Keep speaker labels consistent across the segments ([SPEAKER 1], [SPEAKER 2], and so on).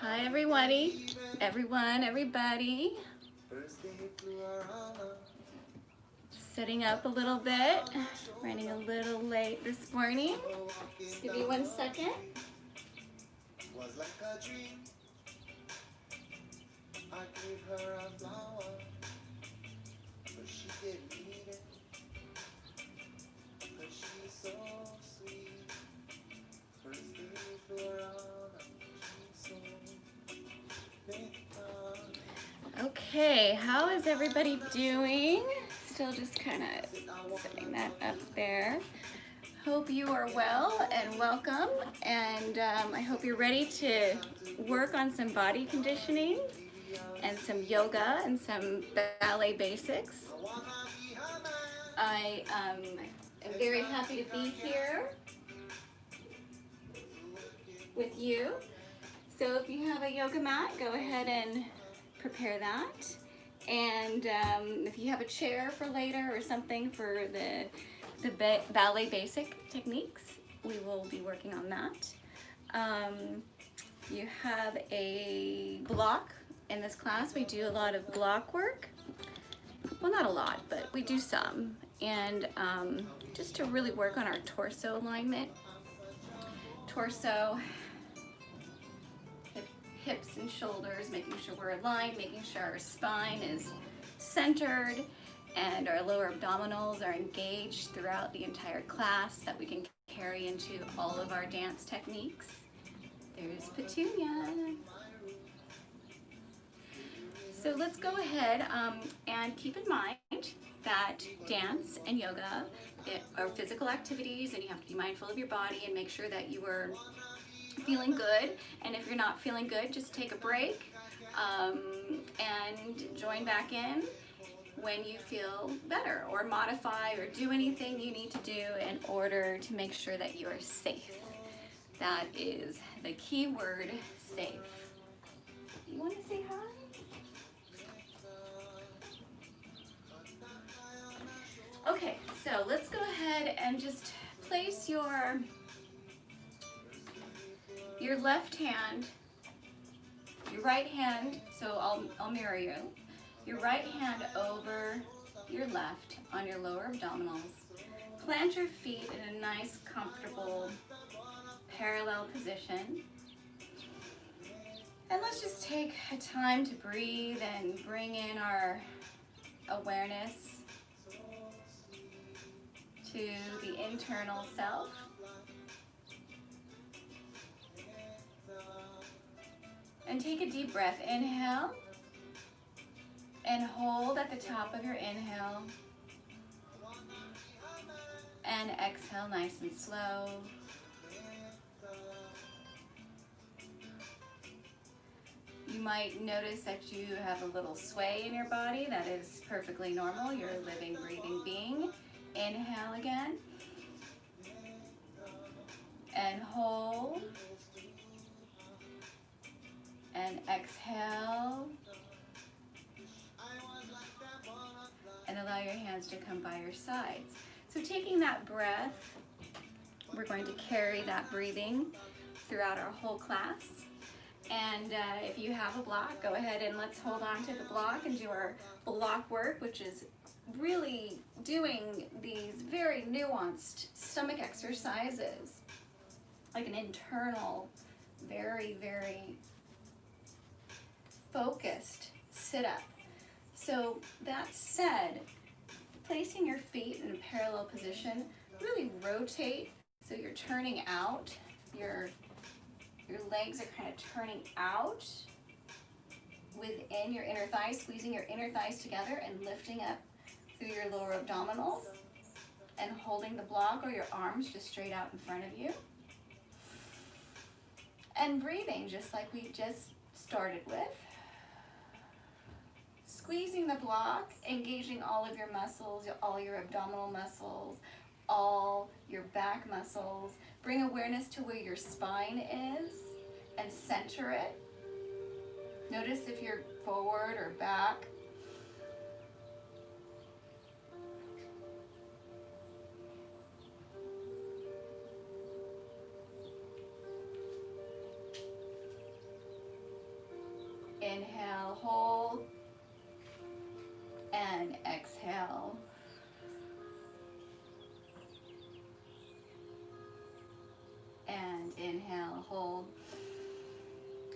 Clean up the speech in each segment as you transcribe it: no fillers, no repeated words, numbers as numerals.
[SPEAKER 1] Hi everybody, everybody. Setting up a little bit, running a little late this morning. Just give me 1 second. Was like a dream. I gave her a flower, but she didn't eat it. But she's so sweet. First day flew around, she's so. Okay, how is everybody doing? Still just kind of setting that up there. Hope you are well and welcome, and I hope you're ready to work on some body conditioning and some yoga and some ballet basics. I am very happy to be here with you. So if you have a yoga mat, go ahead and prepare that. And if you have a chair for later or something for the ballet basic techniques, we will be working on that. You have a block in this class. We do a lot of block work. Well, not a lot, but we do some. And just to really work on our torso alignment. Torso, hips and shoulders, making sure we're aligned, making sure our spine is centered and our lower abdominals are engaged throughout the entire class that we can carry into all of our dance techniques. There's Petunia. So let's go ahead and keep in mind that dance and yoga are physical activities, and you have to be mindful of your body and make sure that you are feeling good. And if you're not feeling good, just take a break and join back in when you feel better, or modify or do anything you need to do in order to make sure that you are safe. That is the key word, safe. You want to say hi? Okay, so let's go ahead and just place your left hand, your right hand, so I'll mirror you. Your right hand over your left on your lower abdominals. Plant your feet in a nice, comfortable, parallel position. And let's just take a time to breathe and bring in our awareness to the internal self. And take a deep breath. Inhale and hold at the top of your inhale. And exhale nice and slow. You might notice that you have a little sway in your body. That is perfectly normal. You're a living, breathing being. Inhale again. And hold. And exhale. And allow your hands to come by your sides. So taking that breath, we're going to carry that breathing throughout our whole class. And if you have a block, go ahead and let's hold on to the block and do our block work, which is really doing these very nuanced stomach exercises, like an internal, very, very focused sit-up. So that said, placing your feet in a parallel position, really rotate so you're turning out, your legs are kind of turning out within your inner thighs, squeezing your inner thighs together and lifting up through your lower abdominals and holding the block or your arms just straight out in front of you. And breathing just like we just started with. Squeezing the block, engaging all of your muscles, all your abdominal muscles, all your back muscles. Bring awareness to where your spine is and center it. Notice if you're forward or back. Inhale, hold, and exhale. And inhale, hold.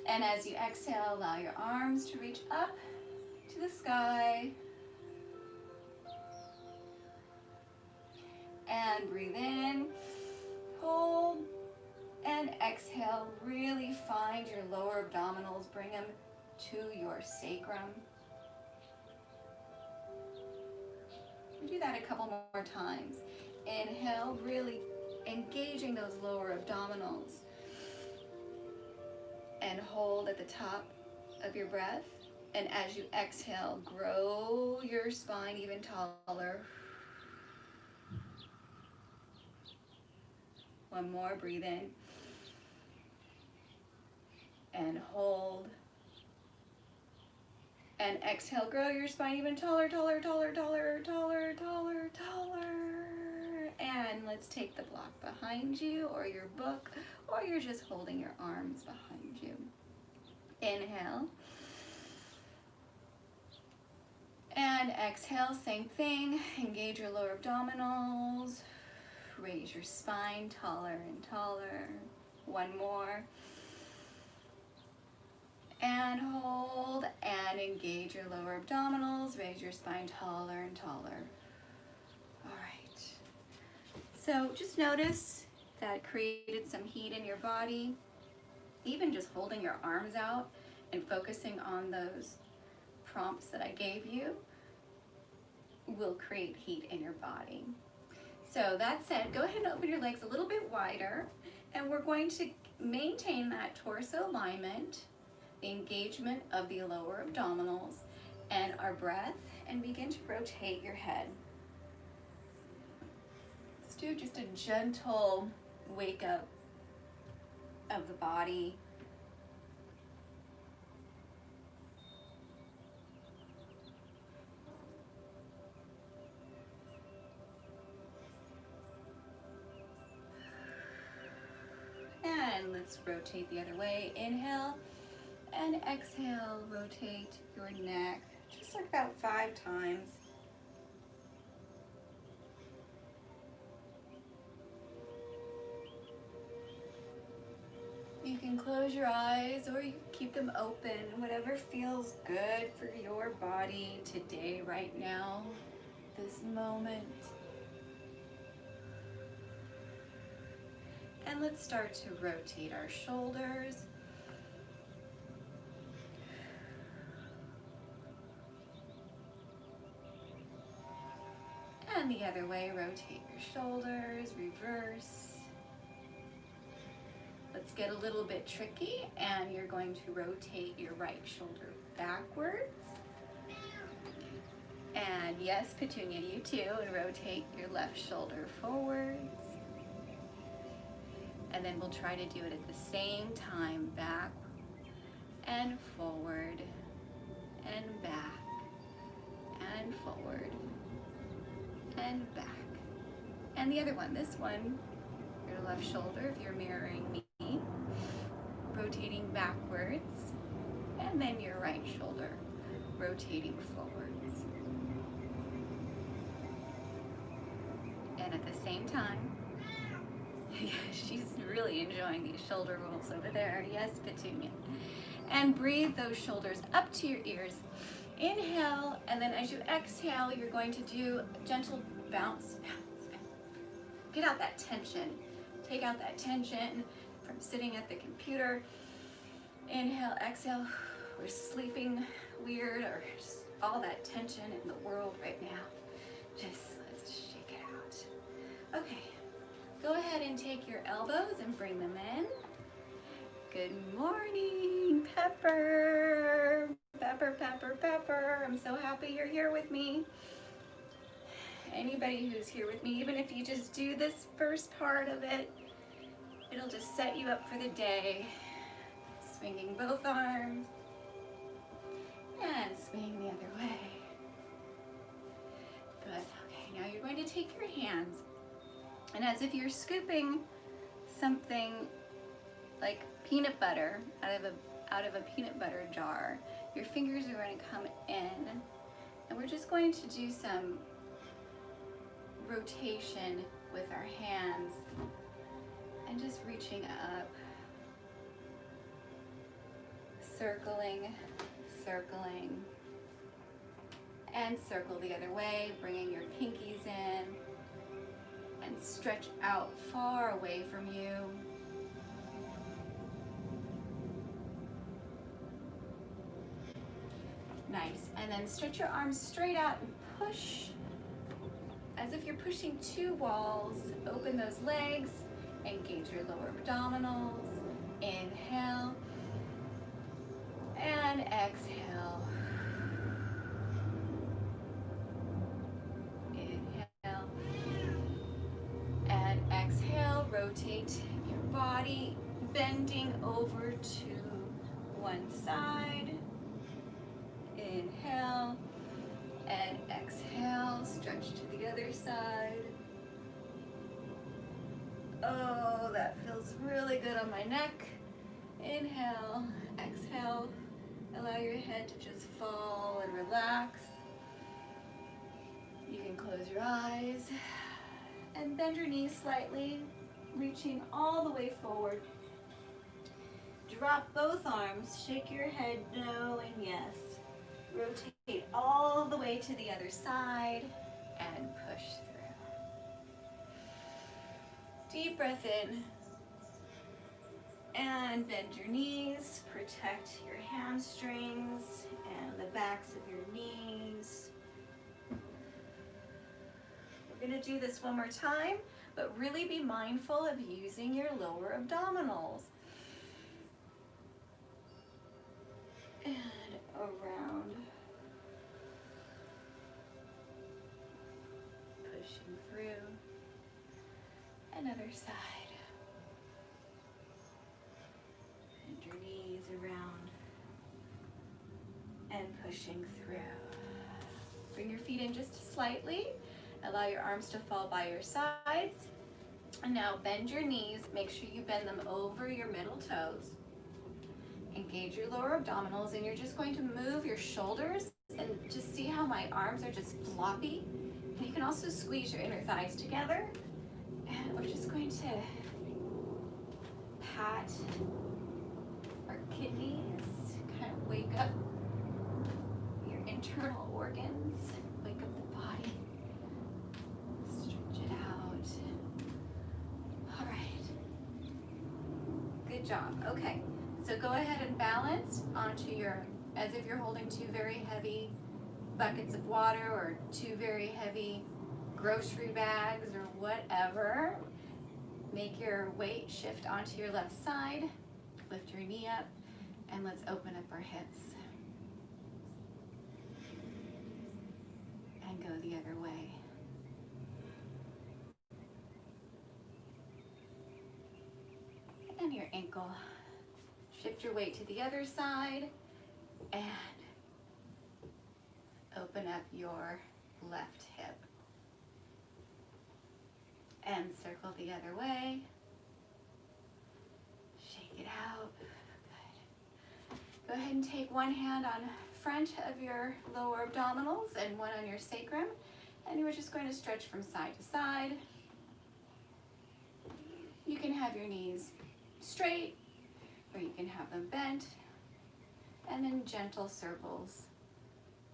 [SPEAKER 1] And as you exhale, allow your arms to reach up to the sky. And breathe in, hold, and exhale. Really find your lower abdominals, bring them to your sacrum. Do that a couple more times. Inhale, really engaging those lower abdominals. And hold at the top of your breath. And as you exhale, grow your spine even taller. One more, breathe in. And hold. And exhale, grow your spine even taller, taller, taller, taller, taller, taller, taller. And let's take the block behind you or your book, or you're just holding your arms behind you. Inhale. And exhale, same thing. Engage your lower abdominals. Raise your spine taller and taller. One more. And hold and engage your lower abdominals. Raise your spine taller and taller. All right. So just notice that created some heat in your body. Even just holding your arms out and focusing on those prompts that I gave you will create heat in your body. So that said, go ahead and open your legs a little bit wider, and we're going to maintain that torso alignment, the engagement of the lower abdominals, and our breath, and begin to rotate your head. Let's do just a gentle wake up of the body. And let's rotate the other way. Inhale and exhale, rotate your neck, just like about 5 times. You can close your eyes or you can keep them open, whatever feels good for your body today, right now, this moment. And let's start to rotate our shoulders. And the other way, rotate your shoulders, reverse. Let's get a little bit tricky, and you're going to rotate your right shoulder backwards. And yes, Petunia, you too, and rotate your left shoulder forwards. And then we'll try to do it at the same time, back and forward, and back, and forward, and back. And the other one, this one, your left shoulder, if you're mirroring me, rotating backwards, and then your right shoulder, rotating forwards. And at the same time, she's really enjoying these shoulder rolls over there. Yes, Petunia. And breathe those shoulders up to your ears. Inhale, and then as you exhale, you're going to do a gentle bounce. Get out that tension. Take out that tension from sitting at the computer. Inhale, exhale. We're sleeping weird, or just all that tension in the world right now. Let's shake it out. Okay. Go ahead and take your elbows and bring them in. Good morning, Pepper. Pepper, Pepper, Pepper. I'm so happy you're here with me. Anybody who's here with me, even if you just do this first part of it, it'll just set you up for the day. Swinging both arms and swing the other way. Good. Okay, now you're going to take your hands, and as if you're scooping something like peanut butter out of a peanut butter jar, Your fingers are going to come in, and we're just going to do some rotation with our hands and just reaching up, circling, circling, and circle the other way, bringing your pinkies in and stretch out far away from you. Nice, and then stretch your arms straight out and push as if you're pushing two walls. Open those legs, engage your lower abdominals. Inhale and exhale. Inhale and exhale. Rotate your body, bending over to one side. Inhale and exhale, stretch to the other side. Oh, that feels really good on my neck. Inhale, exhale, allow your head to just fall and relax. You can close your eyes and bend your knees slightly, reaching all the way forward. Drop both arms, shake your head no and yes. Rotate all the way to the other side and push through. Deep breath in and bend your knees. Protect your hamstrings and the backs of your knees. We're going to do this one more time, but really be mindful of using your lower abdominals. And around. Pushing through. Another side. Bend your knees around. And pushing through. Bring your feet in just slightly. Allow your arms to fall by your sides. And now bend your knees. Make sure you bend them over your middle toes. Engage your lower abdominals, and you're just going to move your shoulders and just see how my arms are just floppy. And you can also squeeze your inner thighs together. And we're just going to pat our kidneys, kind of wake up your internal organs, wake up the body, stretch it out. All right, good job. Okay. So go ahead and balance onto your, as if you're holding two very heavy buckets of water or two very heavy grocery bags or whatever. Make your weight shift onto your left side. Lift your knee up and let's open up our hips. And go the other way. And your ankle. Shift your weight to the other side and open up your left hip. And circle the other way. Shake it out. Good. Go ahead and take one hand on front of your lower abdominals and one on your sacrum. And we're just going to stretch from side to side. You can have your knees straight, or you can have them bent, and then gentle circles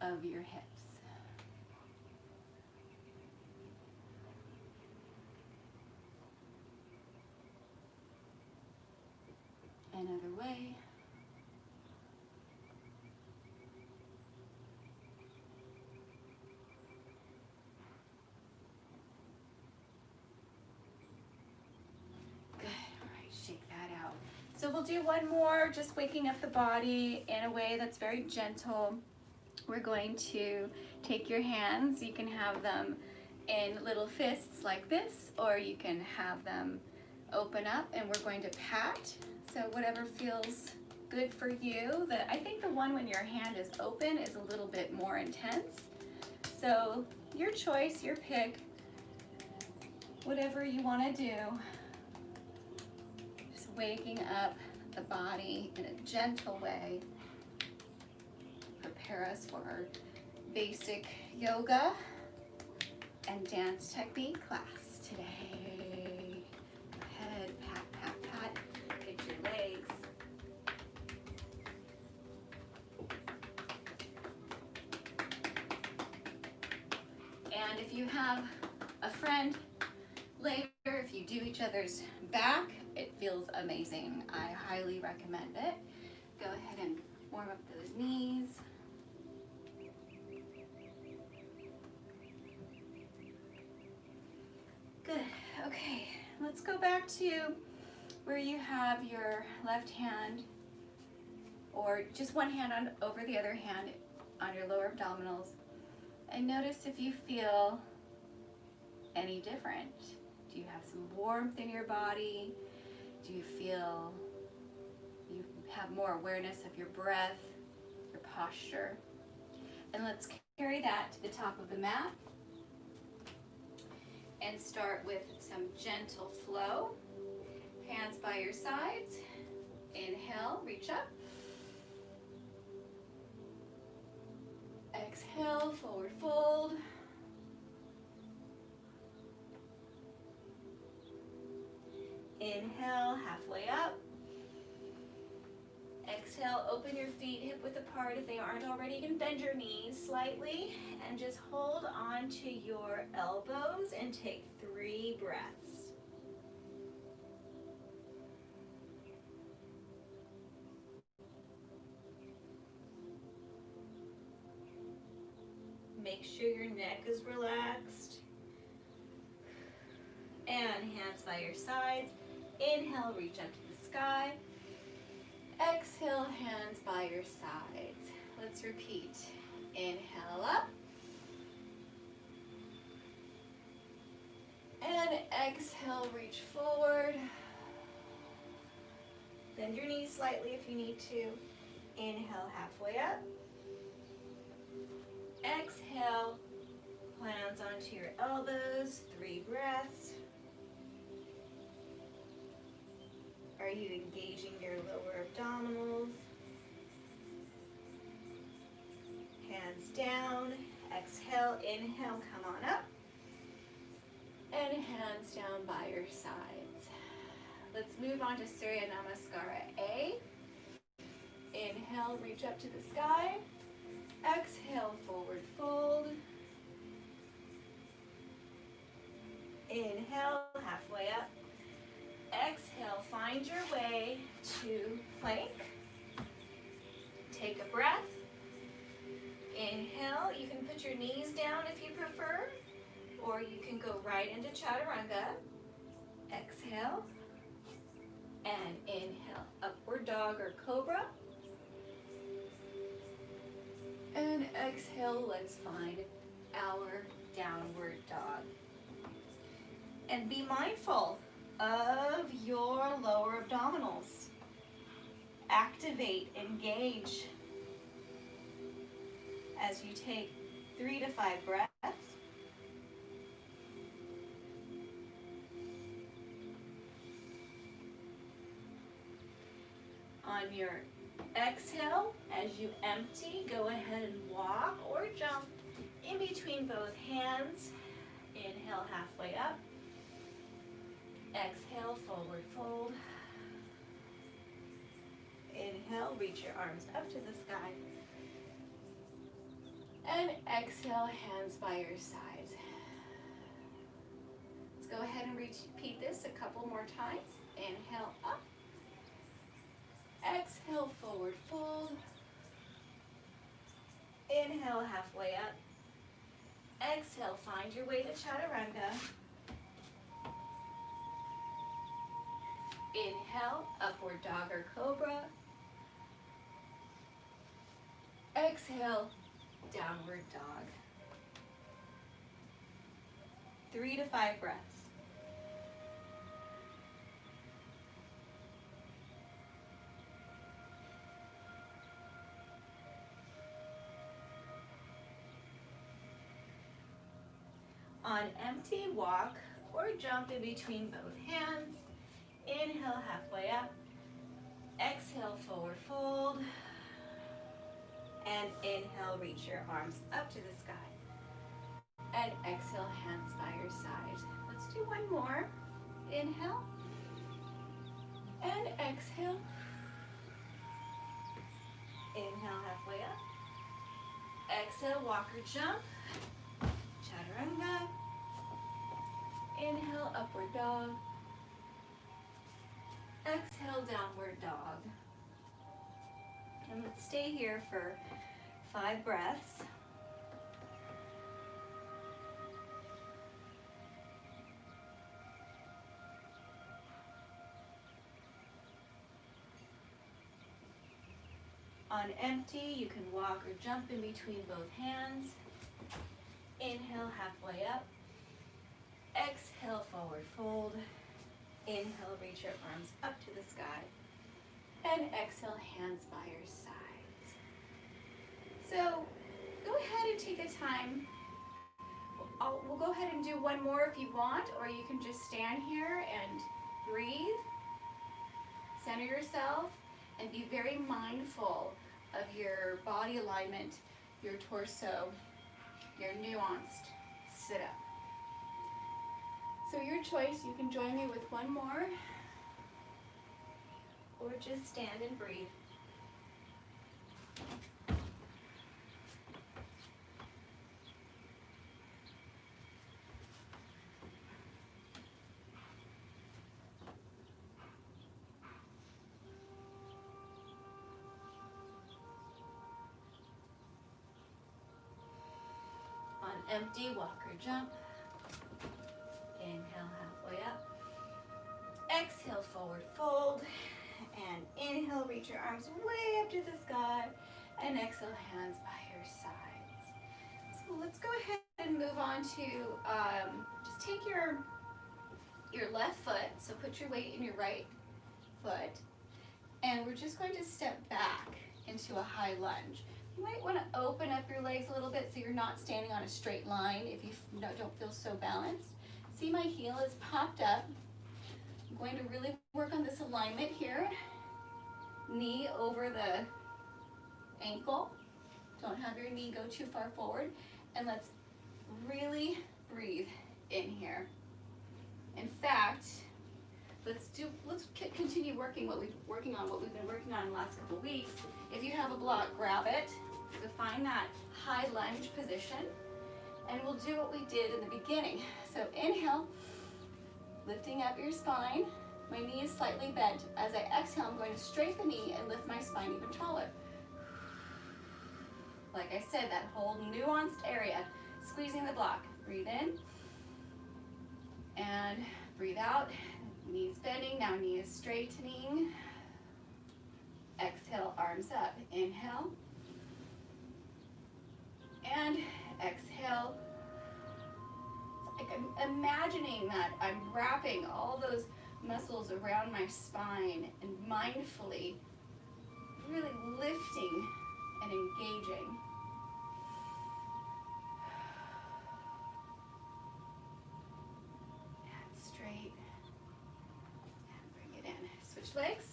[SPEAKER 1] of your hips. Another way. So we'll do one more, just waking up the body in a way that's very gentle. We're going to take your hands. You can have them in little fists like this, or you can have them open up, and we're going to pat. So whatever feels good for you. I think the one when your hand is open is a little bit more intense. So your choice, your pick, whatever you want to do. Waking up the body in a gentle way. prepare us for our basic yoga and dance technique class today. Go ahead, pat, pat, pat, get your legs. And if you have a friend later, if you do each other's back, it feels amazing. I highly recommend it. Go ahead and warm up those knees. Good. Okay, let's go back to where you have your left hand, or just one hand on over the other hand on your lower abdominals, and notice if you feel any different. Do you have some warmth in your body? Do you feel you have more awareness of your breath, your posture? And let's carry that to the top of the mat and start with some gentle flow. Hands by your sides. Inhale, reach up. Exhale, forward fold. Inhale, halfway up. Exhale, open your feet hip width apart. If they aren't already, you can bend your knees slightly and just hold on to your elbows and take 3 breaths. Make sure your neck is relaxed. And hands by your sides. Inhale, reach up to the sky. Exhale, hands by your sides. Let's repeat. Inhale up. And exhale, reach forward. Bend your knees slightly if you need to. Inhale, halfway up. Exhale, hands onto your elbows, 3 breaths. Are you engaging your lower abdominals? Hands down. Exhale, inhale, come on up. And hands down by your sides. Let's move on to Surya Namaskara A. Inhale, reach up to the sky. Exhale, forward fold. Inhale, halfway up. Exhale, find your way to plank. Take a breath. Inhale, you can put your knees down if you prefer, or you can go right into Chaturanga. Exhale, and inhale, upward dog or cobra. And exhale, let's find our downward dog. And be mindful of your lower abdominals. Activate, engage as you take 3 to 5 breaths. On your exhale, as you empty, go ahead and walk or jump in between both hands. Inhale, halfway up. Exhale, forward fold. Inhale, reach your arms up to the sky. And exhale, hands by your sides. Let's go ahead and repeat this a couple more times. Inhale, up. Exhale, forward fold. Inhale, halfway up. Exhale, find your way to Chaturanga. Inhale, upward dog or cobra. Exhale, downward dog. 3 to 5 breaths. On empty, walk or jump in between both hands. Inhale, halfway up. Exhale, forward fold. And inhale, reach your arms up to the sky. And exhale, hands by your side. Let's do one more. Inhale. And exhale. Inhale, halfway up. Exhale, walk or jump. Chaturanga. Inhale, upward dog. Exhale, downward dog. And let's stay here for 5 breaths. On empty, you can walk or jump in between both hands. Inhale, halfway up. Exhale, forward fold. Inhale, reach your arms up to the sky. And exhale, hands by your sides. So go ahead and take a time. We'll go ahead and do one more if you want, or you can just stand here and breathe. Center yourself and be very mindful of your body alignment, your torso, your nuanced sit-up. So your choice, you can join me with one more, or just stand and breathe. On empty, walk or jump. Inhale, halfway up. Exhale, forward fold. And inhale, reach your arms way up to the sky. And exhale, hands by your sides. So let's go ahead and move on to, just take your left foot, so put your weight in your right foot. And we're just going to step back into a high lunge. You might want to open up your legs a little bit so you're not standing on a straight line if you don't feel so balanced. See, my heel is popped up. I'm going to really work on this alignment here. Knee over the ankle. Don't have your knee go too far forward. And let's really breathe in here. In fact, let's continue working what we've been working on in the last couple of weeks. If you have a block, grab it. So find that high lunge position. And we'll do what we did in the beginning. So inhale, lifting up your spine. My knee is slightly bent. As I exhale, I'm going to straighten the knee and lift my spine even taller. Like I said, that whole nuanced area, squeezing the block. Breathe in and breathe out. Knees bending, now knee is straightening. Exhale, arms up. Inhale. And exhale. It's like I'm imagining that I'm wrapping all those muscles around my spine and mindfully really lifting and engaging. And straight. And bring it in. Switch legs.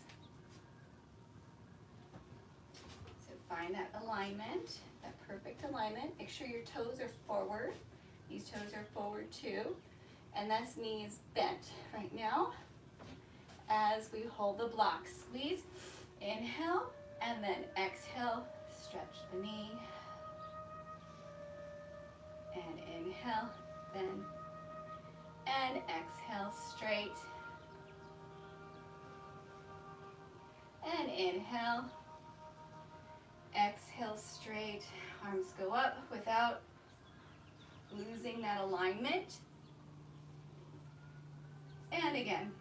[SPEAKER 1] So find that alignment, that perfect alignment. Make sure your toes are forward. These toes are forward too. And this knee is bent right now as we hold the block. Squeeze, inhale, and then exhale, stretch the knee. And inhale, bend. And exhale, straight. And inhale, exhale, straight. Arms go up without losing that alignment. And again.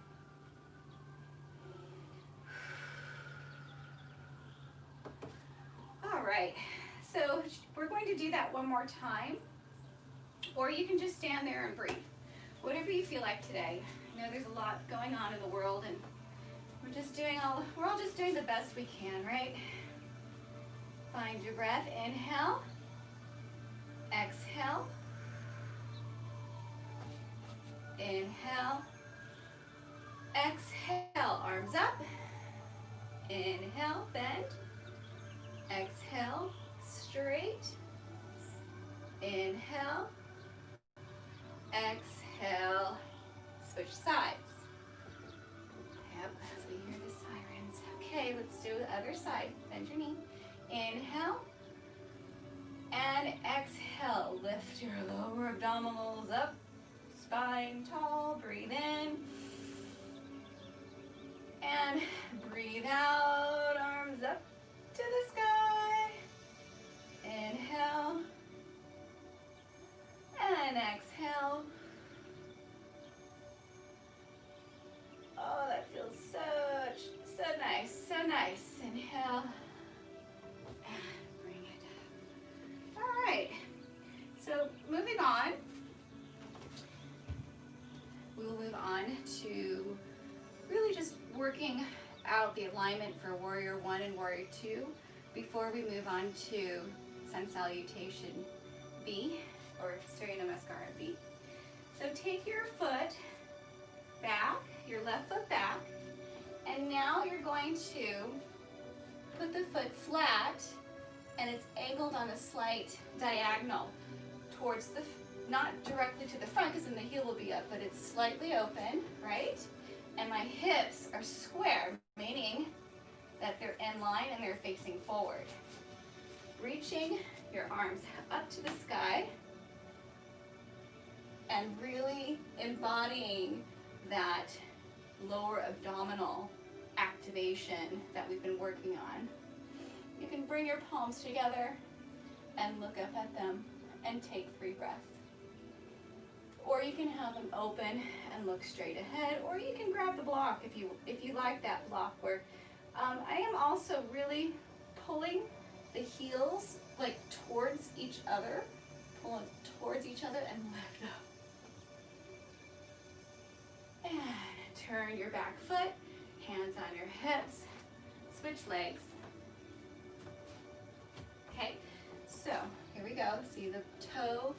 [SPEAKER 1] All right, so we're going to do that one more time, or you can just stand there and breathe. Whatever you feel like today. I know there's a lot going on in the world, and we're all just doing the best we can, right? Find your breath. Inhale, exhale, inhale, exhale, arms up, inhale, bend, exhale, straight. Inhale. Exhale. Switch sides. Yep, as we hear the sirens. Okay, let's do the other side. Bend your knee. Inhale. And exhale. Lift your lower abdominals up. Spine tall. Breathe in. And breathe out. Arms up to the sky. Inhale. And exhale. Oh, that feels so nice, so nice. Inhale. And bring it up. All right. So moving on. We will move on to really just working out the alignment for Warrior 1 and Warrior 2 before we move on to Sun Salutation B, or Surya Namaskara B. So take your foot back, your left foot back, and now you're going to put the foot flat, and it's angled on a slight diagonal towards the, not directly to the front because then the heel will be up, but it's slightly open, right? And my hips are square, meaning that they're in line and they're facing forward. Reaching your arms up to the sky and really embodying that lower abdominal activation that we've been working on. You can bring your palms together and look up at them and take 3 breaths. Or you can have them open and look straight ahead, or you can grab the block if you like that block where I am also really pulling the heels like towards each other, pulling towards each other and lift up. And turn your back foot, hands on your hips, switch legs. Okay, so here we go. See the toe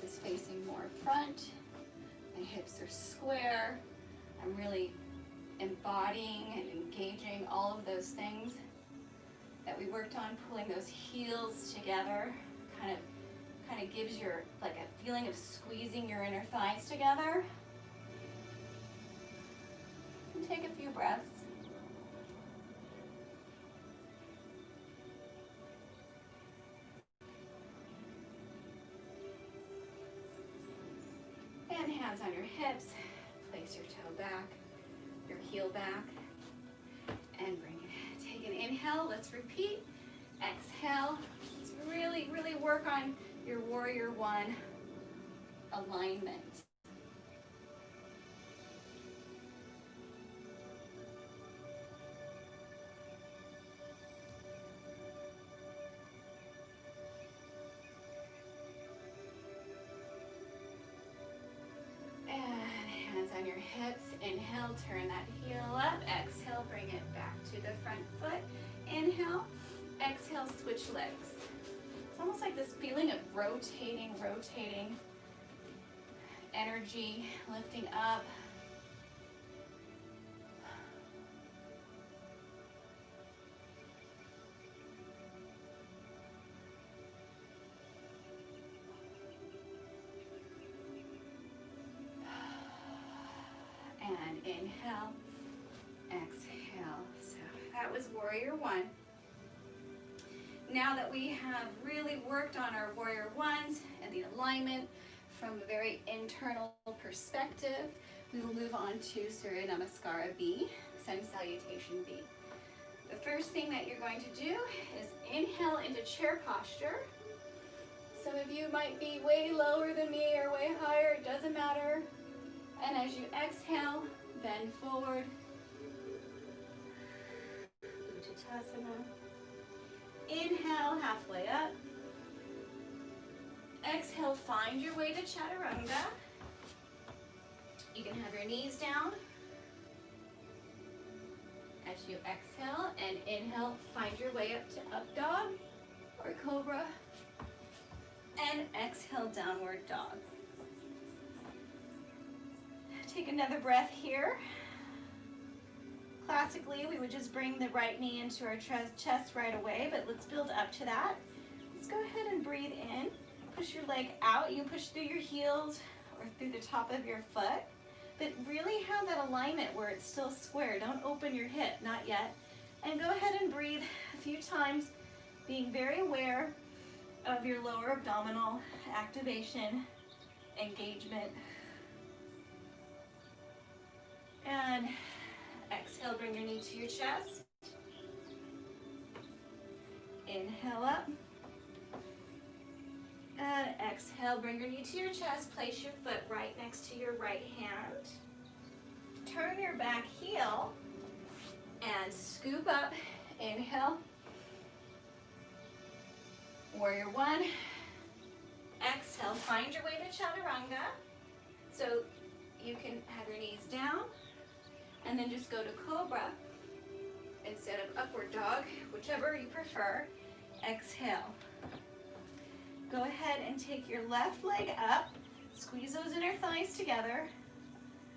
[SPEAKER 1] is facing more front. My hips are square. I'm really embodying and engaging all of those things that we worked on, pulling those heels together. Kind of gives your like a feeling of squeezing your inner thighs together. And take a few breaths. And hands on your hips. Place your toe back, your heel back, and bring it. Take an inhale. Let's repeat. Exhale. Let's really, really work on your Warrior 1 alignment. On your hips, inhale, turn that heel up, exhale, bring it back to the front foot, inhale, exhale, switch legs. It's almost like this feeling of rotating energy, lifting up. And inhale, exhale. So that was Warrior 1. Now that we have really worked on our Warrior 1s and the alignment from a very internal perspective, we will move on to Surya Namaskara B, Sun Salutation B. The first thing that you're going to do is inhale into chair posture. Some of you might be way lower than me or way higher, it doesn't matter. And as you exhale, bend forward. Uttanasana. Inhale, halfway up. Exhale, find your way to Chaturanga. You can have your knees down. As you exhale and inhale, find your way up to Up Dog or Cobra. And exhale, Downward Dog. Take another breath here. Classically, we would just bring the right knee into our chest right away, but let's build up to that. Let's go ahead and breathe in. Push your leg out. You can push through your heels or through the top of your foot. But really have that alignment where it's still square. Don't open your hip, not yet. And go ahead and breathe a few times, being very aware of your lower abdominal activation, engagement. And exhale, bring your knee to your chest. Inhale up. And exhale, bring your knee to your chest. Place your foot right next to your right hand. Turn your back heel and scoop up. Inhale. Warrior one. Exhale, find your way to chaturanga. So you can have your knees down and then just go to cobra instead of upward dog, whichever you prefer. Exhale. Go ahead and take your left leg up. Squeeze those inner thighs together.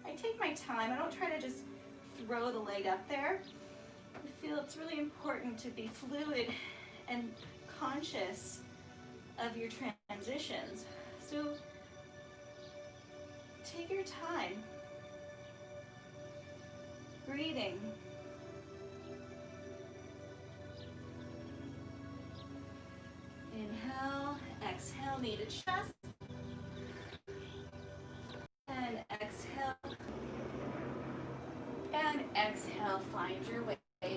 [SPEAKER 1] I take my time. I don't try to just throw the leg up there. I feel it's really important to be fluid and conscious of your transitions. So take your time. Breathing. Inhale, exhale, knee to chest. And exhale. And exhale, find your way to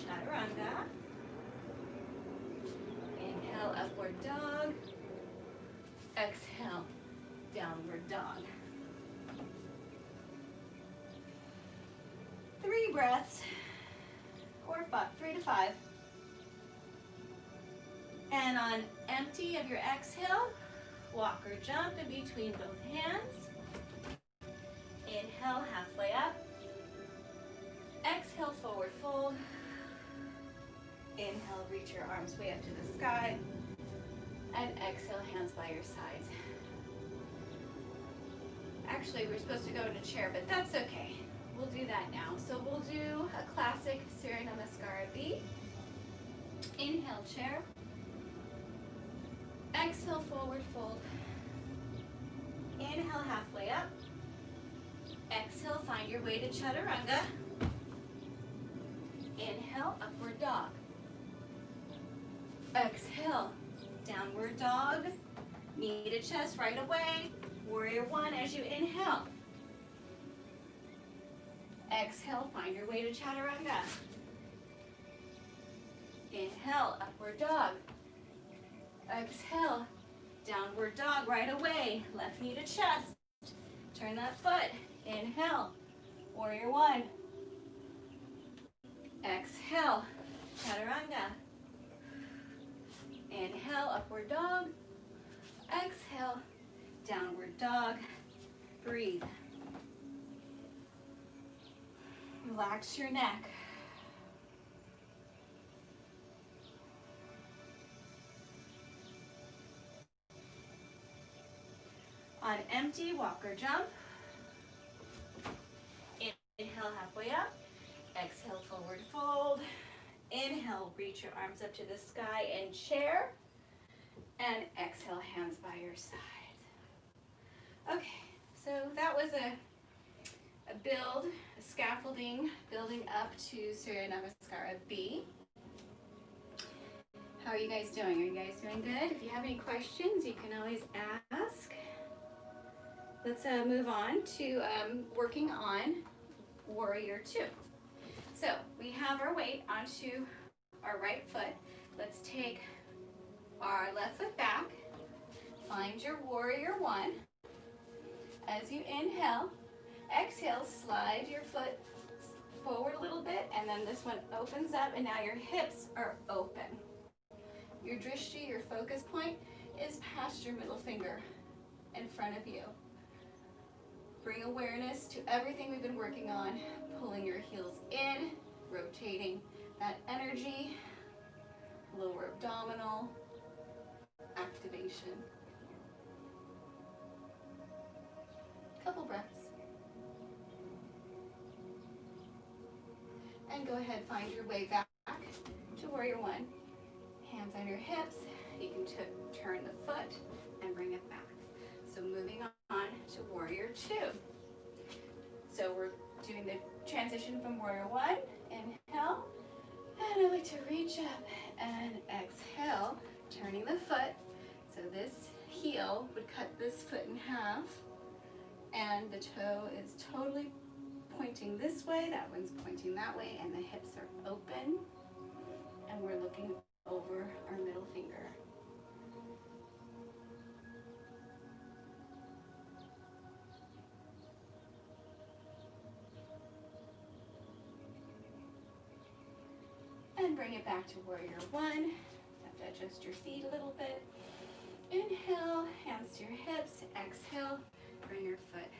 [SPEAKER 1] chaturanga. Inhale, upward dog. Exhale, downward dog. 3 breaths, or 3 to 5. And on empty of your exhale, walk or jump in between both hands. Inhale, halfway up. Exhale, forward fold. Inhale, reach your arms way up to the sky. And exhale, hands by your sides. Actually, we're supposed to go in a chair, but that's okay. We'll do that now. So we'll do a classic Surya Namaskara B. Inhale, chair. Exhale, forward fold. Inhale, halfway up. Exhale, find your way to chaturanga. Inhale, upward dog. Exhale, downward dog. Knee to chest right away. Warrior one as you inhale. Exhale, find your way to chaturanga. Inhale, upward dog. Exhale, downward dog right away. Left knee to chest. Turn that foot. Inhale, warrior one. Exhale, chaturanga. Inhale, upward dog. Exhale, downward dog. Breathe. Relax your neck. On empty, walk or jump. Inhale, halfway up. Exhale, forward fold. Inhale, reach your arms up to the sky and chair. And exhale, hands by your side. Okay, so that was a build, a scaffolding, building up to Surya Namaskara B. How are you guys doing? Are you guys doing good? If you have any questions, you can always ask. Let's move on to working on Warrior 2. So we have our weight onto our right foot. Let's take our left foot back. Find your Warrior 1. As you inhale, exhale, slide your foot forward a little bit, and then this one opens up, and now your hips are open. Your drishti, your focus point, is past your middle finger in front of you. Bring awareness to everything we've been working on, pulling your heels in, rotating that energy, lower abdominal, activation. Couple breaths. And go ahead, find your way back to Warrior 1. Hands on your hips, you can turn the foot and bring it back. So moving on to Warrior Two. So we're doing the transition from Warrior One. Inhale, and I like to reach up and exhale, turning the foot. So this heel would cut this foot in half, and the toe is totally pointing this way, that one's pointing that way, and the hips are open, and we're looking over our middle finger. And bring it back to Warrior One. You have to adjust your feet a little bit. Inhale, hands to your hips. Exhale, bring your foot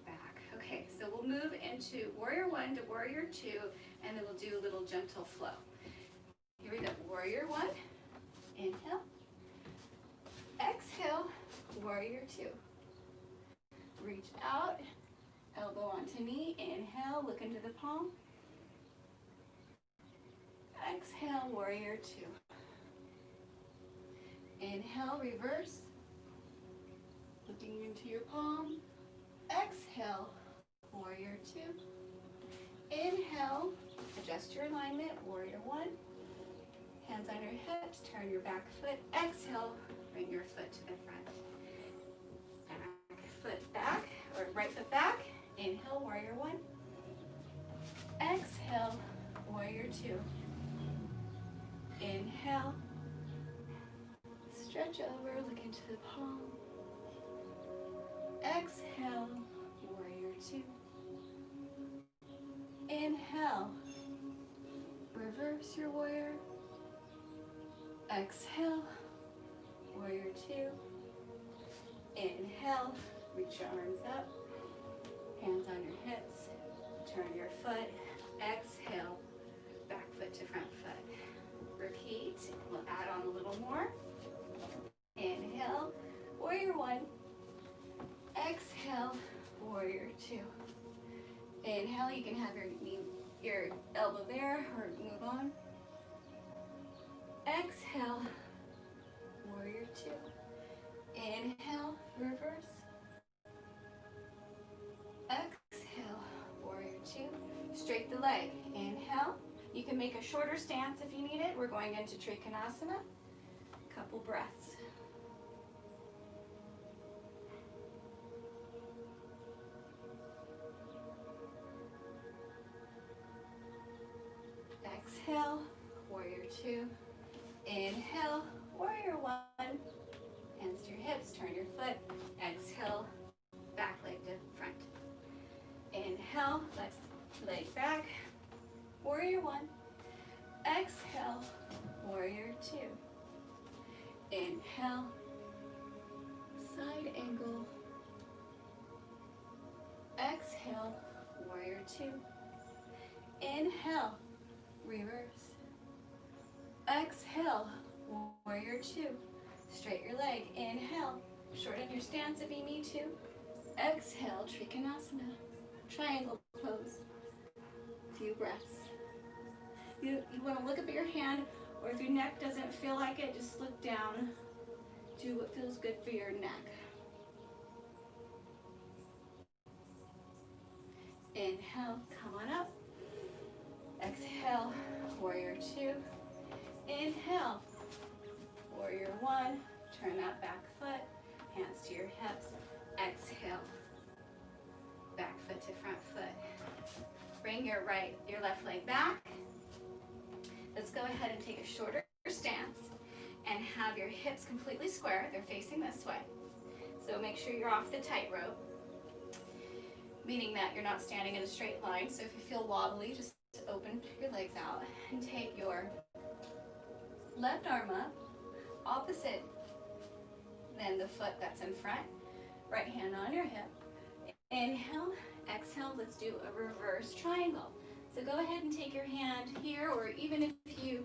[SPEAKER 1] back. Okay, so we'll move into Warrior One to Warrior Two, and then we'll do a little gentle flow. Here we go. Warrior One. Inhale. Exhale. Warrior Two. Reach out. Elbow onto knee. Inhale. Look into the palm. Exhale, Warrior Two. Inhale, reverse. Looking into your palm. Exhale, Warrior Two. Inhale, adjust your alignment, Warrior One. Hands on your hips, turn your back foot. Exhale, bring your foot to the front. Back foot back, or right foot back. Inhale, Warrior One. Exhale, Warrior Two. Inhale, stretch over, look into the palm. Exhale, Warrior Two. Inhale, reverse your warrior. Exhale, Warrior Two. Inhale, reach your arms up, hands on your hips, turn your foot. Exhale, back foot to front foot. Repeat, we'll add on a little more. Inhale, Warrior One. Exhale, Warrior Two. Inhale, you can have your elbow there or move on. Exhale, Warrior Two. Inhale, reverse. Exhale, Warrior Two. Straight the leg. Inhale. You can make a shorter stance if you need it. We're going into Trikonasana. Couple breaths. Exhale, Warrior Two. Inhale, Warrior One. Hands to your hips, turn your foot. Exhale, back leg to front. Inhale, left leg back. Warrior One. Exhale, Warrior Two. Inhale, side angle. Exhale, Warrior Two. Inhale, reverse. Exhale, Warrior Two. Straight your leg. Inhale, shorten your stance if you need to. Exhale, Trikonasana. Triangle pose. Few breaths. You want to look up at your hand, or if your neck doesn't feel like it, just look down. Do what feels good for your neck. Inhale, come on up. Exhale, Warrior Two. Inhale, Warrior One. Turn that back foot, hands to your hips. Exhale, back foot to front foot. Bring your left leg back. Let's go ahead and take a shorter stance and have your hips completely square. They're facing this way. So make sure you're off the tightrope, meaning that you're not standing in a straight line. So if you feel wobbly, just open your legs out and take your left arm up, opposite than the foot that's in front. Right hand on your hip. Inhale, exhale, let's do a reverse triangle. So go ahead and take your hand here, or even if you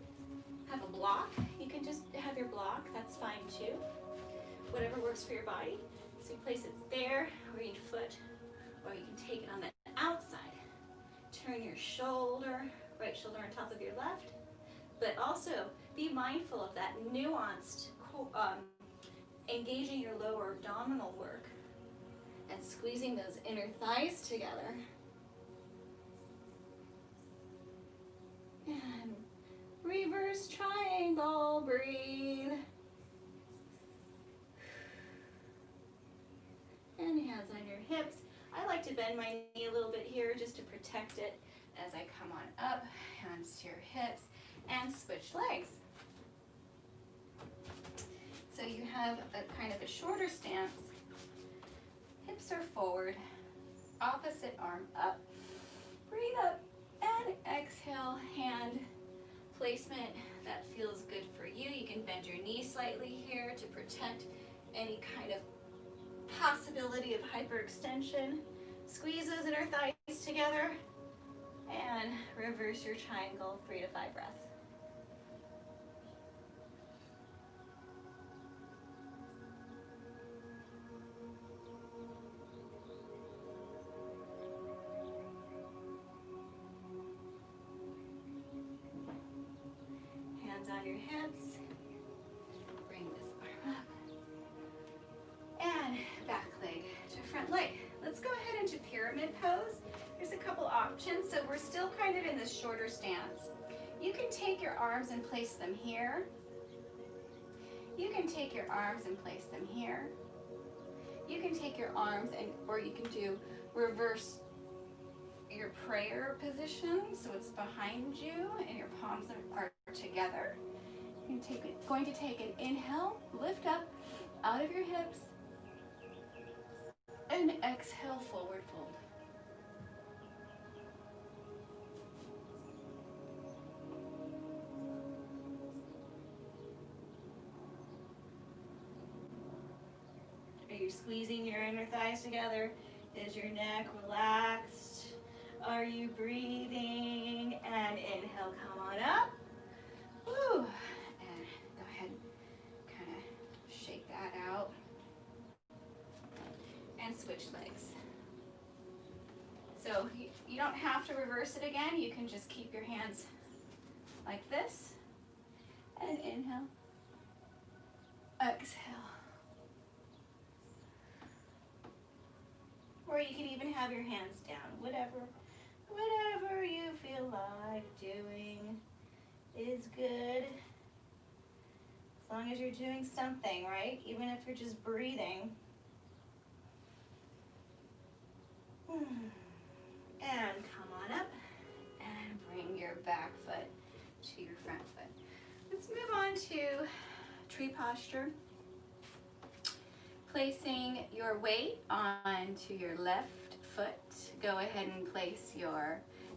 [SPEAKER 1] have a block, you can just have your block, that's fine too. Whatever works for your body. So you place it there, or your foot, or you can take it on the outside. Turn your shoulder, right shoulder on top of your left, but also be mindful of that nuanced engaging your lower abdominal work and squeezing those inner thighs together. And reverse triangle, breathe. And hands on your hips. I like to bend my knee a little bit here just to protect it as I come on up. Hands to your hips and switch legs. So you have a kind of a shorter stance. Hips are forward, opposite arm up. Breathe up and exhale, hand placement that feels good for you. You can bend your knee slightly here to protect any kind of possibility of hyperextension. Squeeze those inner thighs together and reverse your triangle, 3 to 5 breaths. Hands on your hips. Bring this arm up. And back leg to front leg. Let's go ahead into pyramid pose. There's a couple options. So we're still kind of in this shorter stance. You can take your arms and place them here. You can take your arms and place them here. You can take your arms or you can do reverse your prayer position. So it's behind you and your palms are together. You're going to take an inhale, lift up out of your hips, and exhale, forward fold. Are you squeezing your inner thighs together? Is your neck relaxed? Are you breathing? And inhale, come on up. Woo. And go ahead, kind of shake that out. And switch legs. So you don't have to reverse it again. You can just keep your hands like this. And inhale. Exhale. Or you can even have your hands down. Whatever you feel like doing is good. As long as you're doing something, right? Even if you're just breathing. And come on up and bring your back foot to your front foot. Let's move on to tree posture. Placing your weight onto your left foot. Go ahead and place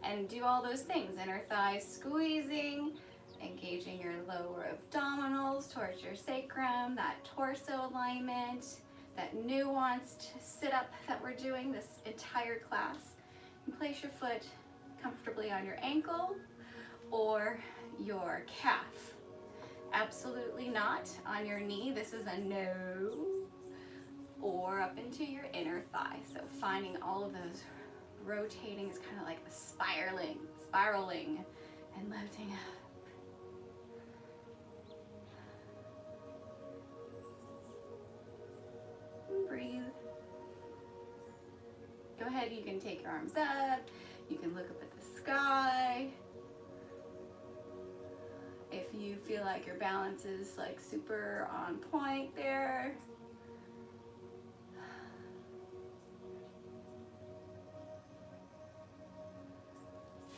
[SPEAKER 1] and do all those things. Inner thighs squeezing, engaging your lower abdominals towards your sacrum, that torso alignment, that nuanced sit-up that we're doing this entire class. And place your foot comfortably on your ankle or your calf. Absolutely not on your knee. This is a no. Or up into your inner thigh. So finding all of those rotating is kind of like the spiraling and lifting up. Breathe. Go ahead, you can take your arms up, you can look up at the sky. If you feel like your balance is like super on point there.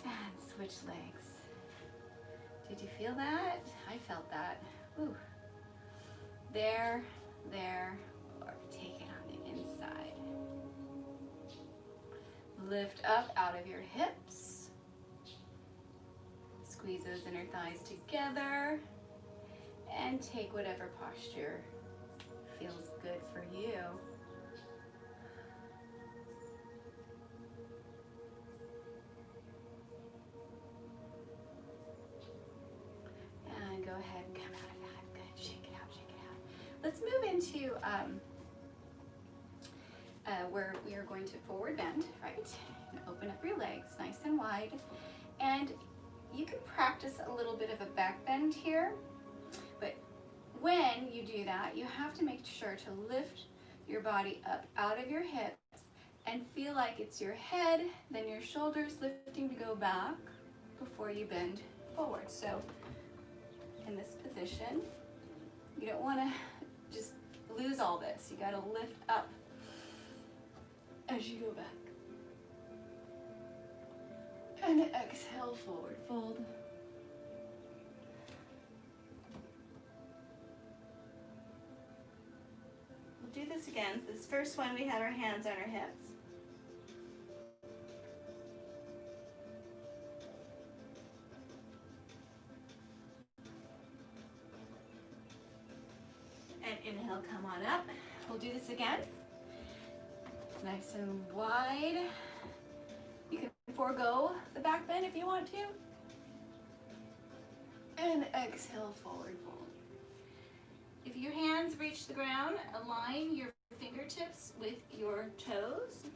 [SPEAKER 1] And switch legs. Did you feel that? I felt that. Ooh. There, or take it on the inside. Lift up out of your hips. Squeeze those inner thighs together. And take whatever posture feels good for you. And go ahead and come out of that. Good. Shake it out, shake it out. Let's move into where we are going to forward bend, right? And open up your legs nice and wide. And you can practice a little bit of a back bend here, but when you do that, you have to make sure to lift your body up out of your hips and feel like it's your head, then your shoulders lifting to go back before you bend forward. So in this position, you don't want to just lose all this. You got to lift up as you go back. And exhale, forward fold. We'll do this again. This first one, we have our hands on our hips. And inhale, come on up. We'll do this again. Nice and wide. You can forego the back bend if you want to. And exhale, forward fold. If your hands reach the ground, align your fingertips with your toes.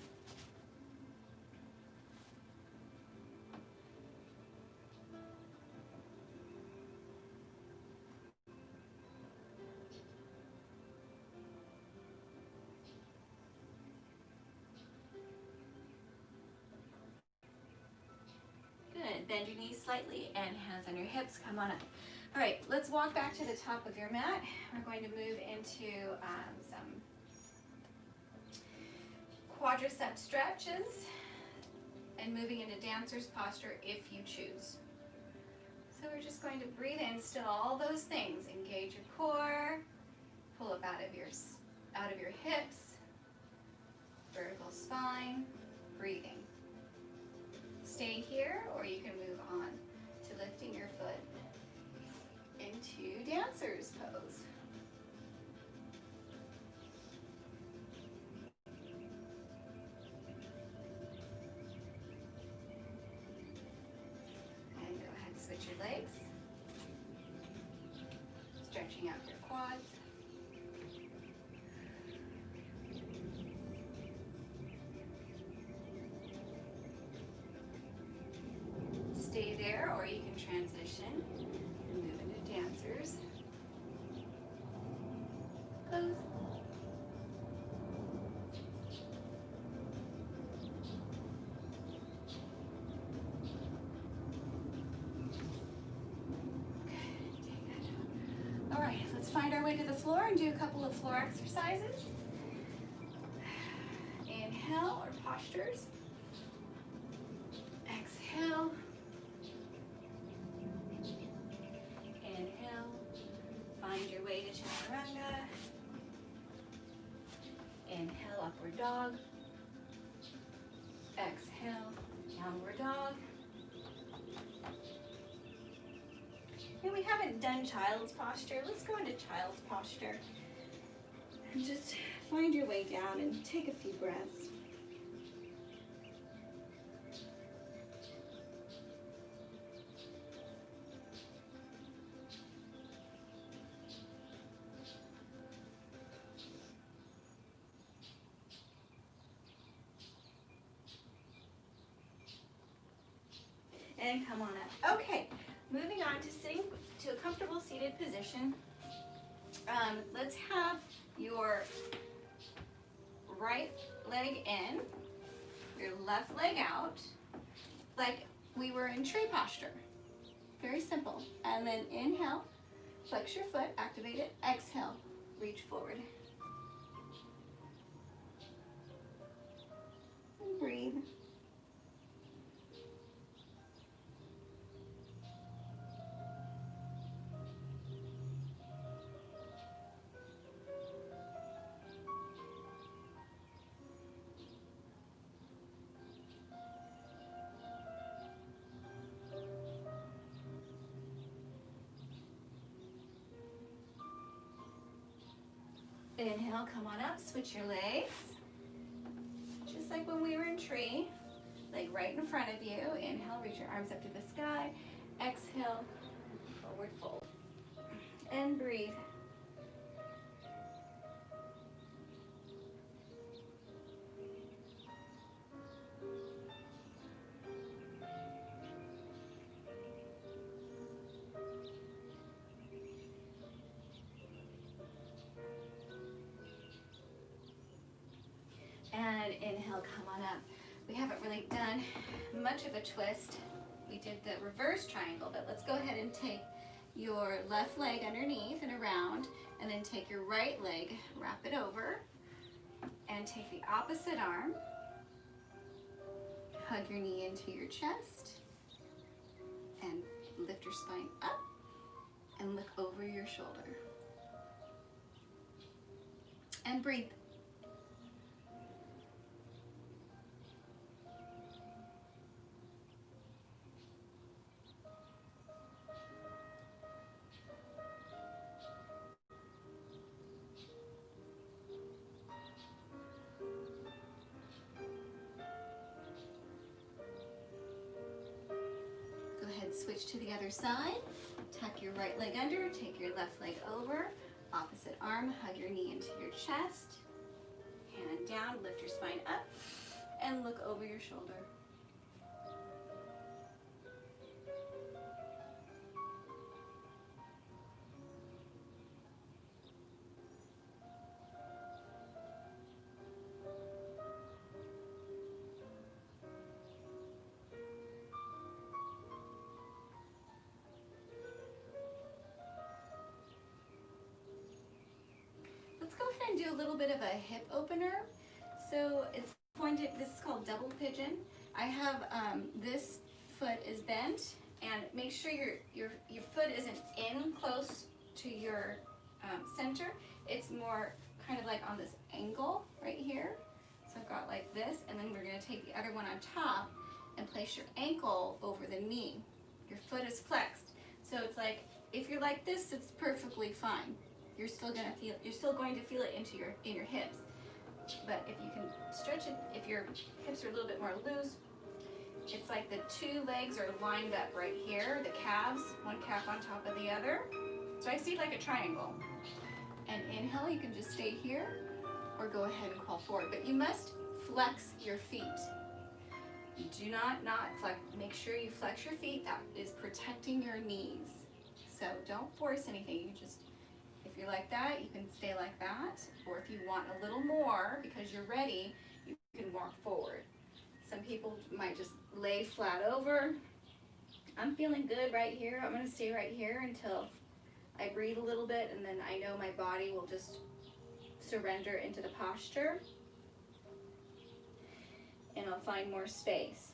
[SPEAKER 1] Good. Bend your knees slightly and hands on your hips. Come on up. All right, let's walk back to the top of your mat. We're going to move into some quadricep stretches and moving into dancer's posture if you choose. So we're just going to breathe in, still all those things. Engage your core, pull up out of your hips, vertical spine, breathing. Stay here, or you can move on to lifting your foot into dancer's pose. And go ahead, switch your legs. Stretching out your quads. Stay there, or you can transition and move into dancer's pose. All right, let's find our way to the floor and do a couple of floor exercises. Inhale, or postures. Exhale. Inhale. Find your way to chaturanga. Inhale, upward dog. Exhale, downward dog. And we haven't done child's posture. Let's go into child's posture. And just find your way down and take a few breaths. And come on up. Okay, moving on to sitting to a comfortable seated position. Let's have your right leg in, your left leg out, like we were in tree posture. Very simple. And then inhale, flex your foot, activate it. Exhale, reach forward. And breathe. Inhale, come on up, switch your legs. Just like when we were in tree, leg right in front of you. Inhale, reach your arms up to the sky. Exhale, forward fold. And breathe. inhale, come on up. We haven't really done much of a twist. We did the reverse triangle, but let's go ahead and take your left leg underneath and around, and then take your right leg, wrap it over, and take the opposite arm, hug your knee into your chest, and lift your spine up, and look over your shoulder. And breathe. Switch to the other side. Tuck your right leg under, take your left leg over, opposite arm, hug your knee into your chest, hand down, lift your spine up, and look over your shoulder. And do a little bit of a hip opener. So it's pointed, this is called double pigeon. I have this foot is bent, and make sure your foot isn't in close to your center. It's more kind of like on this angle right here. So I've got like this, and then we're going to take the other one on top and place your ankle over the knee. Your foot is flexed. So it's like, if you're like this, it's perfectly fine. You're still going to feel it in your hips. But if you can stretch it, if your hips are a little bit more loose, it's like the two legs are lined up right here, the calves, one calf on top of the other. So I see like a triangle. And inhale, you can just stay here or go ahead and crawl forward. But you must flex your feet. You do not flex. Make sure you flex your feet. That is protecting your knees. So don't force anything. You just, if you're like that, you can stay like that. Or if you want a little more because you're ready, you can walk forward. Some people might just lay flat over. I'm feeling good right here. I'm going to stay right here until I breathe a little bit, and then I know my body will just surrender into the posture, and I'll find more space.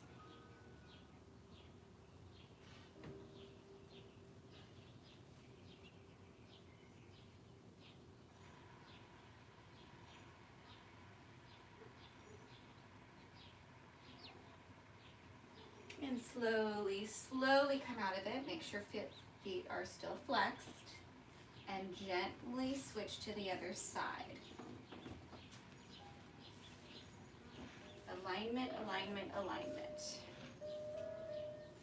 [SPEAKER 1] And slowly come out of it. Make sure feet are still flexed. And gently switch to the other side. Alignment, alignment, alignment.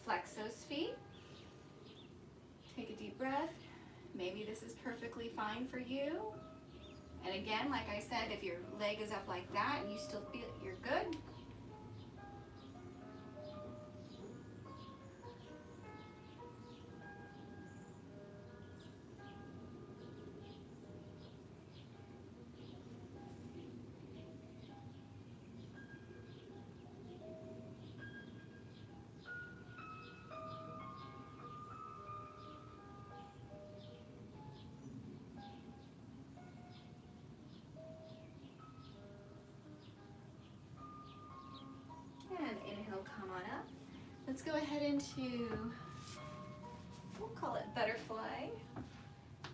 [SPEAKER 1] Flex those feet. Take a deep breath. Maybe this is perfectly fine for you. And again, like I said, if your leg is up like that and you still feel you're good, and inhale, come on up. Let's go ahead into, we'll call it butterfly.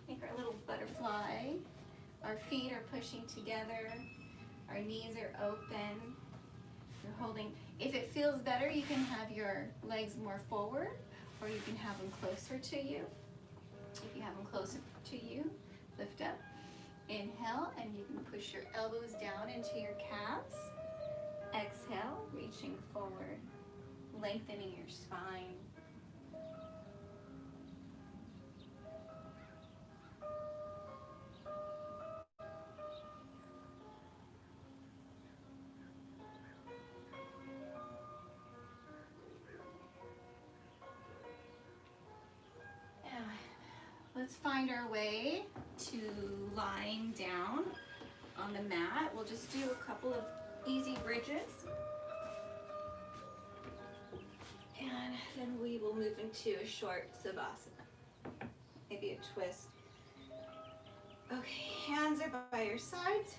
[SPEAKER 1] Make our little butterfly. Our feet are pushing together. Our knees are open. You're holding. If it feels better, you can have your legs more forward, or you can have them closer to you. If you have them closer to you, lift up. Inhale, and you can push your elbows down into your calves. Exhale, reaching forward, lengthening your spine. Let's find our way to lying down on the mat. We'll just do a couple of easy bridges. And then we will move into a short Savasana. Maybe a twist. Okay, hands are by your sides.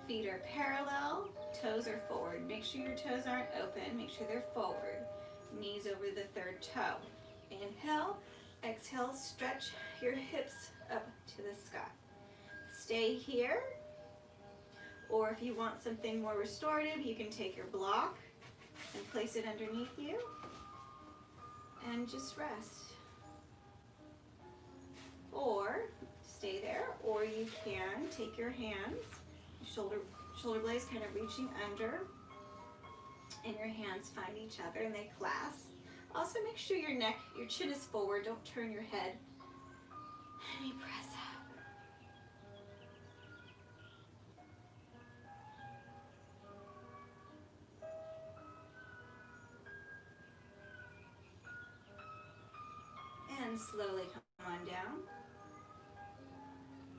[SPEAKER 1] Feet are parallel, toes are forward. Make sure your toes aren't open, make sure they're forward. Knees over the third toe. Inhale, exhale, stretch your hips up to the sky. Stay here, or if you want something more restorative, you can take your block and place it underneath you and just rest. Or stay there, or you can take your hands, shoulder blades kind of reaching under, and your hands find each other and they clasp. Also make sure your neck, your chin is forward, don't turn your head. And you press up. And slowly come on down.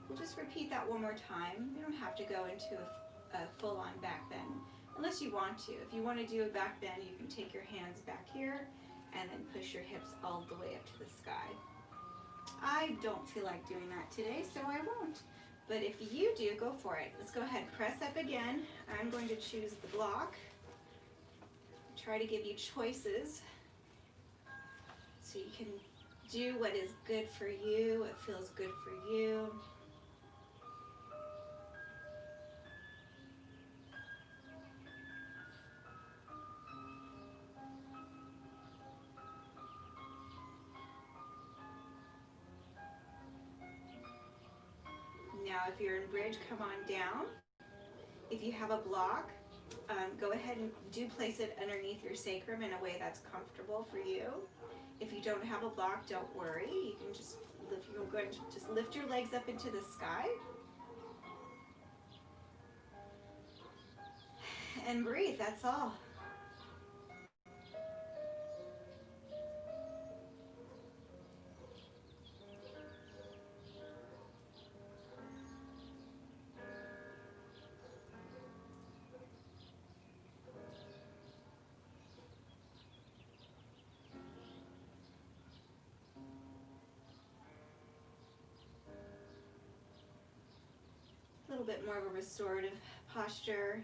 [SPEAKER 1] We'll just repeat that one more time. You don't have to go into a full-on back bend unless you want to. If you want to do a back bend, you can take your hands back here and then push your hips all the way up to the sky. I don't feel like doing that today, so I won't. But if you do, go for it. Let's go ahead, press up again. I'm going to choose the block. Try to give you choices so you can do what is good for you, what feels good for you. Now, if you're in bridge, come on down. If you have a block, go ahead and do place it underneath your sacrum in a way that's comfortable for you. If you don't have a block, don't worry. You can just lift your legs up into the sky. And breathe, that's all. A little bit more of a restorative posture.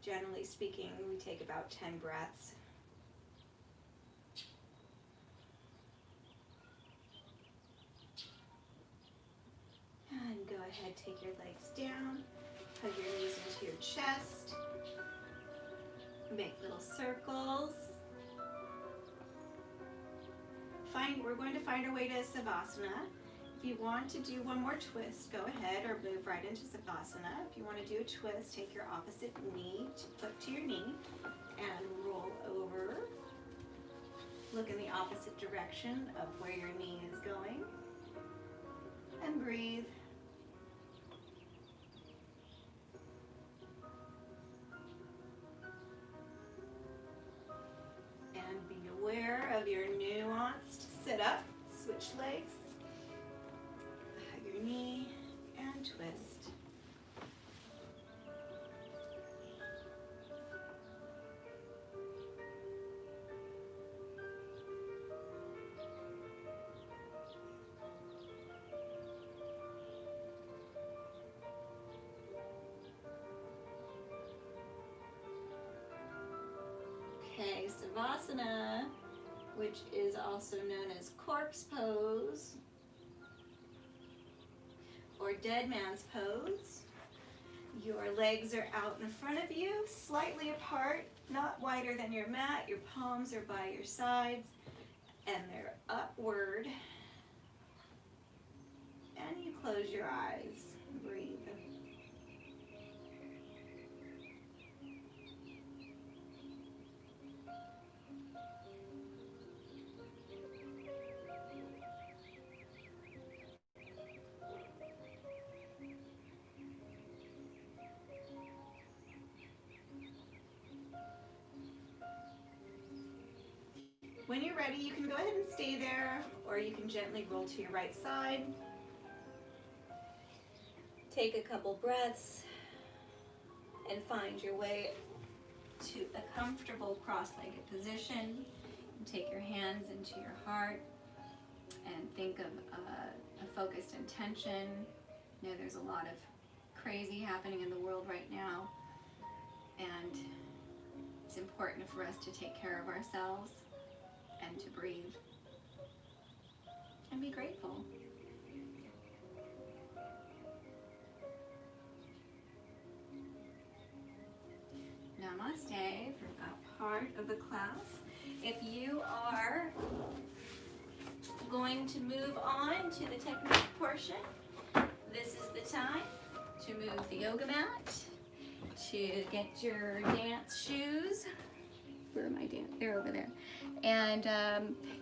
[SPEAKER 1] Generally speaking, we take about 10 breaths. And go ahead, take your legs down, hug your knees into your chest, make little circles. We're going to find our way to Savasana. If you want to do one more twist, go ahead or move right into Savasana. If you want to do a twist, take your opposite knee, foot to your knee, and roll over. Look in the opposite direction of where your knee is going. And breathe. And be aware of your nuanced sit up, switch legs. Your knee and twist. Okay, Savasana, which is also known as corpse pose, or dead man's pose. Your legs are out in front of you, slightly apart, not wider than your mat. Your palms are by your sides, and they're upward. And you close your eyes. Breathe. When you're ready, you can go ahead and stay there, or you can gently roll to your right side. Take a couple breaths and find your way to a comfortable cross-legged position. And take your hands into your heart and think of a focused intention. You know, there's a lot of crazy happening in the world right now, and it's important for us to take care of ourselves and to breathe and be grateful. Namaste for that part of the class. If you are going to move on to the technique portion, this is the time to move the yoga mat, to get your dance shoes. Where are my dance? They're over there. And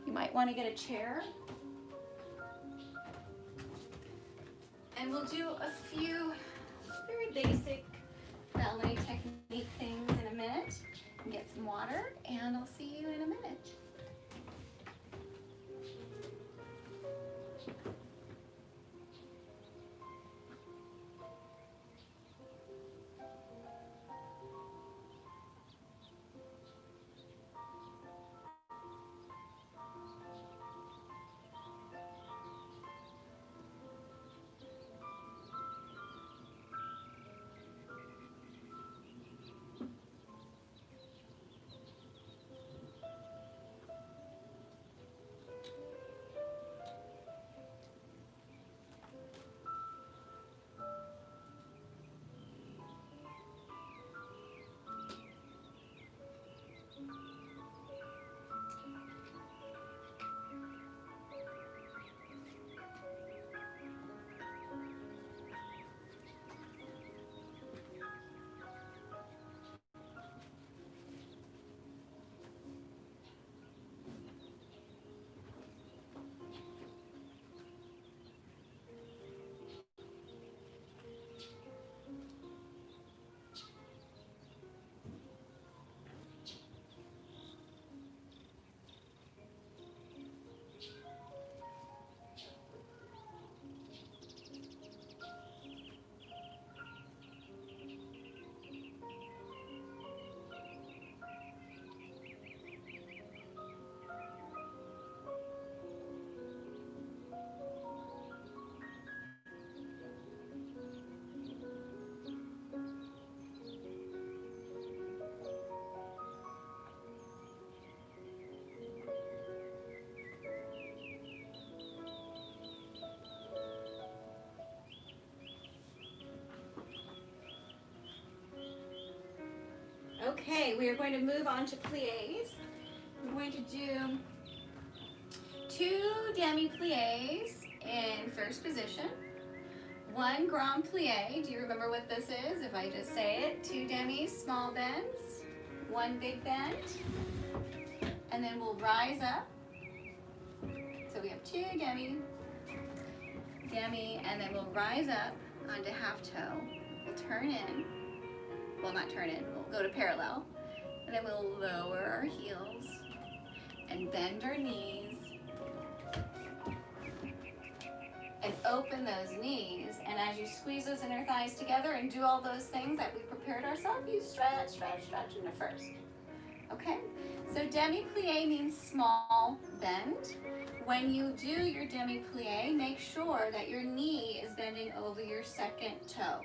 [SPEAKER 1] you might want to get a chair. And we'll do a few very basic ballet technique things in a minute. And get some water, and I'll see you in a minute. Okay, we are going to move on to plies. We're going to do 2 demi plies in first position, 1 grand plie. Do you remember what this is? If I just say it, 2 demi small bends, 1 big bend, and then we'll rise up. So we have 2 demi, and then we'll rise up onto half toe. We'll turn in. Well, not turn in, we'll go to parallel, and then we'll lower our heels and bend our knees and open those knees. And as you squeeze those inner thighs together and do all those things that we prepared ourselves, you stretch, stretch, stretch in the first. Okay, so demi plie means small bend. When you do your demi plie, make sure that your knee is bending over your second toe.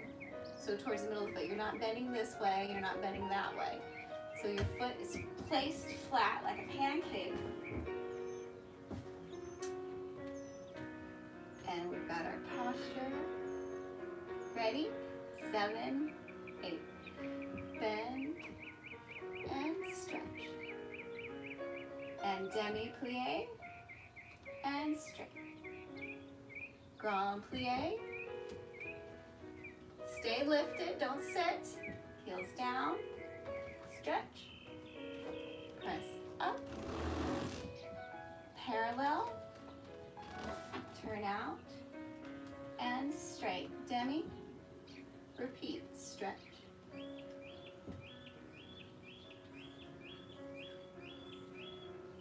[SPEAKER 1] So towards the middle of the foot, you're not bending this way, you're not bending that way. So your foot is placed flat like a pancake. And we've got our posture. Ready? 7, 8. Bend and stretch. And demi plie and straight. Grand plie. Stay lifted, don't sit. Heels down, stretch, press up, parallel, turn out, and straight. Demi, repeat, stretch.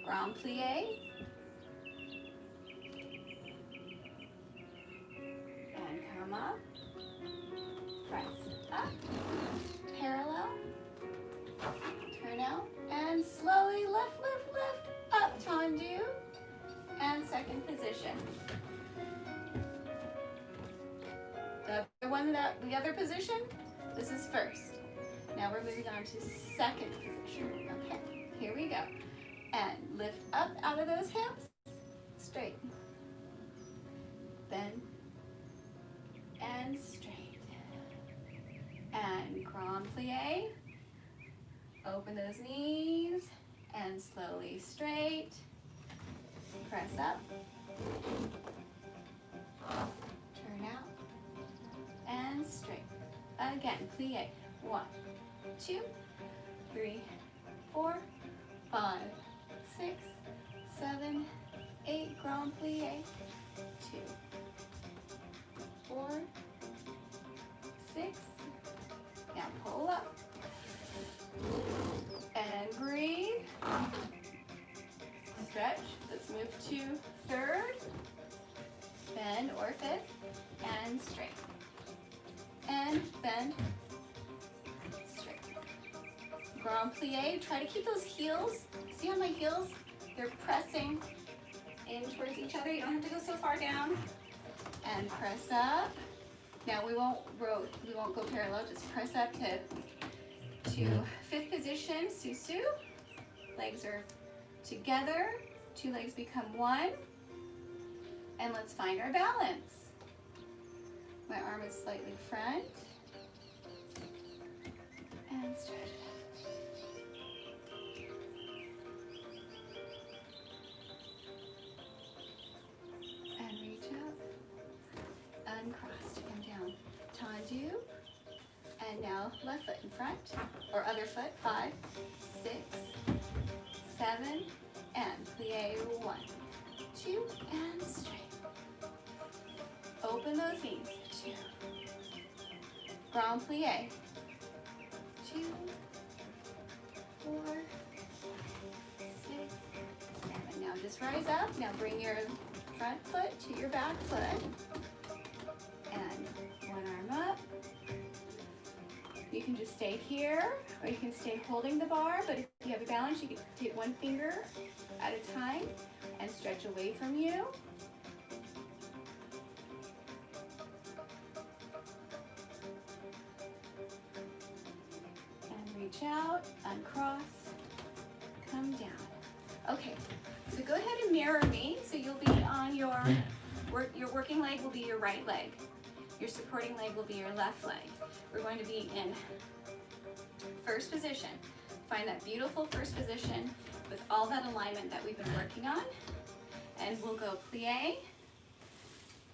[SPEAKER 1] Grand plie. And come up. press up, parallel, turn out, and slowly lift, lift, lift, up, tendu, and second position. The other position, this is first. Now we're moving on to second position. Okay, here we go. And lift up out of those hips, straight. Bend, and straight. And grand plie. Open those knees, and slowly straight. Press up. Turn out. And straight. Again, plie. 1, 2, 3, 4, 5, 6, 7, 8. Grand plie. 2, 4, 6. Now pull up. And breathe. Stretch. Let's move to third. Bend or fifth. And straight. And bend, straight. Grand plie. Try to keep those heels. See how my heels? They're pressing in towards each other. You don't have to go so far down. And press up. Now we won't go parallel. Just press up to fifth position, susu. Legs are together. 2 legs become 1. And let's find our balance. My arm is slightly front. And stretch it out. And reach up. Uncross to come down. Tendu. And now left foot in front. Or other foot. 5, 6, 7. And plie. 1, 2. And straight. Open those knees. 2. Grand plie. 2, 4, 6, 7. Now just rise up. Now bring your front foot to your back foot. And one arm up. You can just stay here, or you can stay holding the bar, but if you have a balance, you can take one finger at a time and stretch away from you. Reach out, uncross, come down. Okay, so go ahead and mirror me. So you'll be on your working leg will be your right leg. Your supporting leg will be your left leg. We're going to be in first position. Find that beautiful first position with all that alignment that we've been working on. And we'll go plie,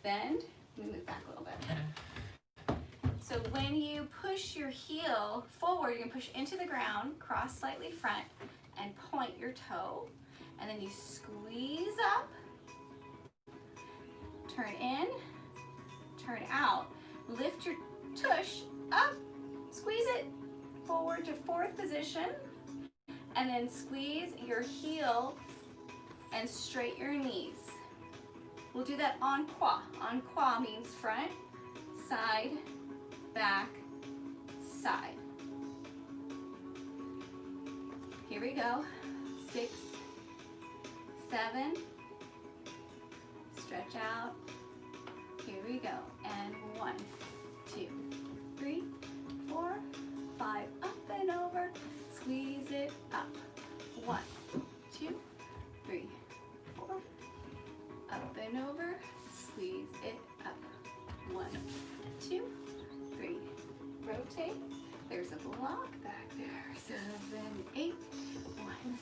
[SPEAKER 1] bend. Let me move back a little bit. So when you push your heel forward, you're gonna push into the ground, cross slightly front, and point your toe. And then you squeeze up, turn in, turn out. Lift your tush up, squeeze it forward to fourth position, and then squeeze your heel and straight your knees. We'll do that en croix. En croix means front, side, back, side. Here we go. 6, 7. Stretch out. Here we go. And 1, 2, 3, 4, 5. Up and over. Squeeze it up. 1, 2, 3, 4. Up and over. Squeeze it up. 1, 2, 3. Rotate. There's a block back there. 7, 8. 1,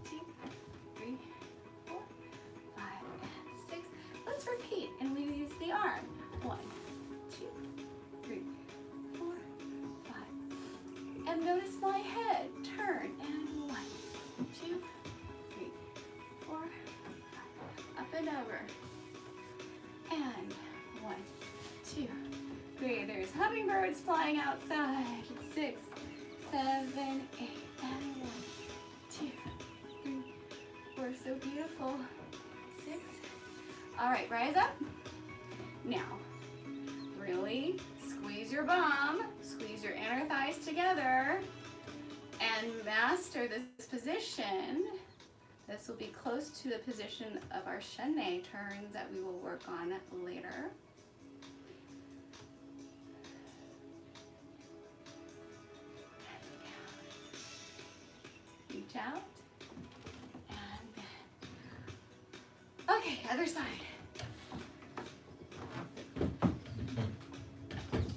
[SPEAKER 1] 2, 3, 4, 5, and 6. Let's repeat, and we use the arm. 1, 2, 3, 4, 5. And notice my head. Turn. And 1, 2, 3, 4, 5. Up and over. And 1, 2, 3. There's hummingbirds flying outside. 6, 7, 8. And 1, 2, 3, 4. So beautiful. 6. All right, rise up. Now, Really squeeze your bum, squeeze your inner thighs together, and master this position. This will be close to the position of our chaîné turns that we will work on later. Reach out, and bend. Okay, other side.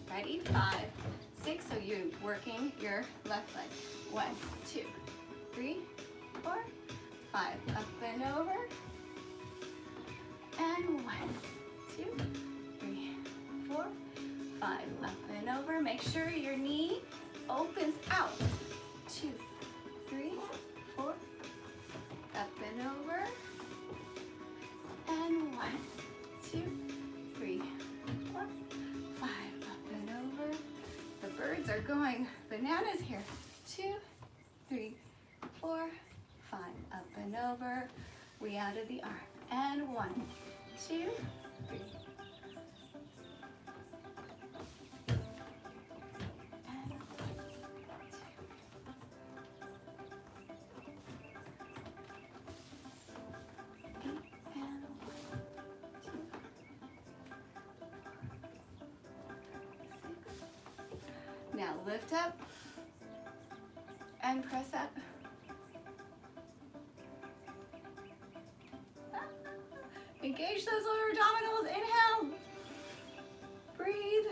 [SPEAKER 1] Ready? 5, 6, so you're working your left leg. 1, 2, 3, 4, 5, up and over. And 1, 2, 3, 4, 5, up and over. Make sure your knee opens out. 2, 3, 4, up and over. And 1, 2, 3, 4, 5, up and over. The birds are going bananas here. 2, 3, 4, 5, up and over. We added the arm. And 1, 2, 3. Now lift up and press up. Engage those lower abdominals. Inhale. Breathe.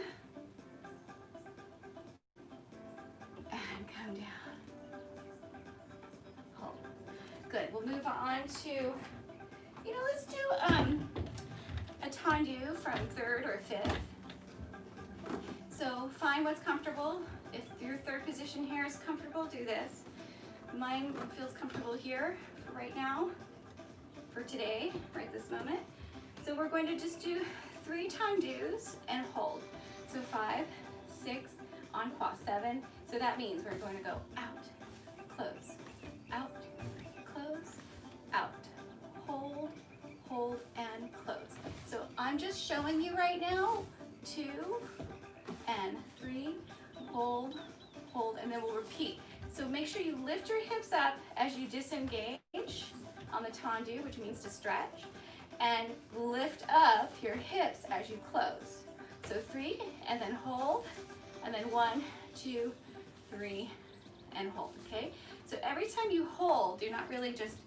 [SPEAKER 1] And come down. Hold. Good. We'll move on to, let's do a tendu from 3rd or 5th. So find what's comfortable. If your 3rd position here is comfortable, do this. Mine feels comfortable here right now, for today, right this moment. So we're going to just do 3 tendus and hold. So 5, 6, on cross, 7. So that means we're going to go out, close, out, close, out, hold, hold, and close. So I'm just showing you right now 2 and 3, hold, hold, and then we'll repeat. So make sure you lift your hips up as you disengage on the tendu, which means to stretch, and lift up your hips as you close. So 3, and then hold, and then 1, 2, 3, and hold, okay? So every time you hold, you're not really just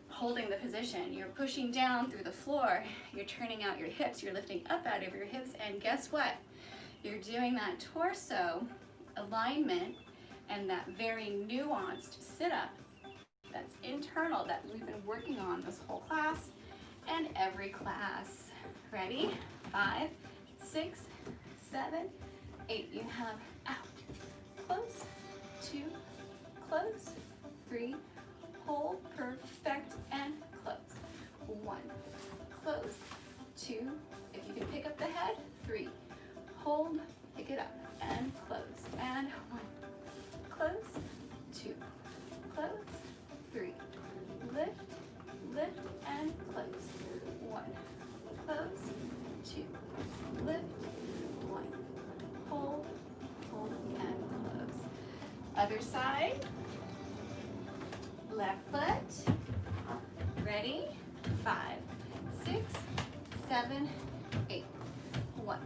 [SPEAKER 1] holding the position. You're pushing down through the floor. You're turning out your hips. You're lifting up out of your hips, and guess what? You're doing that torso alignment and that very nuanced sit-up that's internal that we've been working on this whole class and every class. Ready? 5, 6, 7, 8. You have out, close, 2, close, 3, hold, perfect, and close. 1, close, 2, if you can pick up the head, 3, hold, pick it up, and close, and 1, close, 2, close, 3, lift, lift, and close, 1, close, 2, lift, 1, hold, hold, and close. Other side, left foot, ready, 5, 6, 7, 8, 1,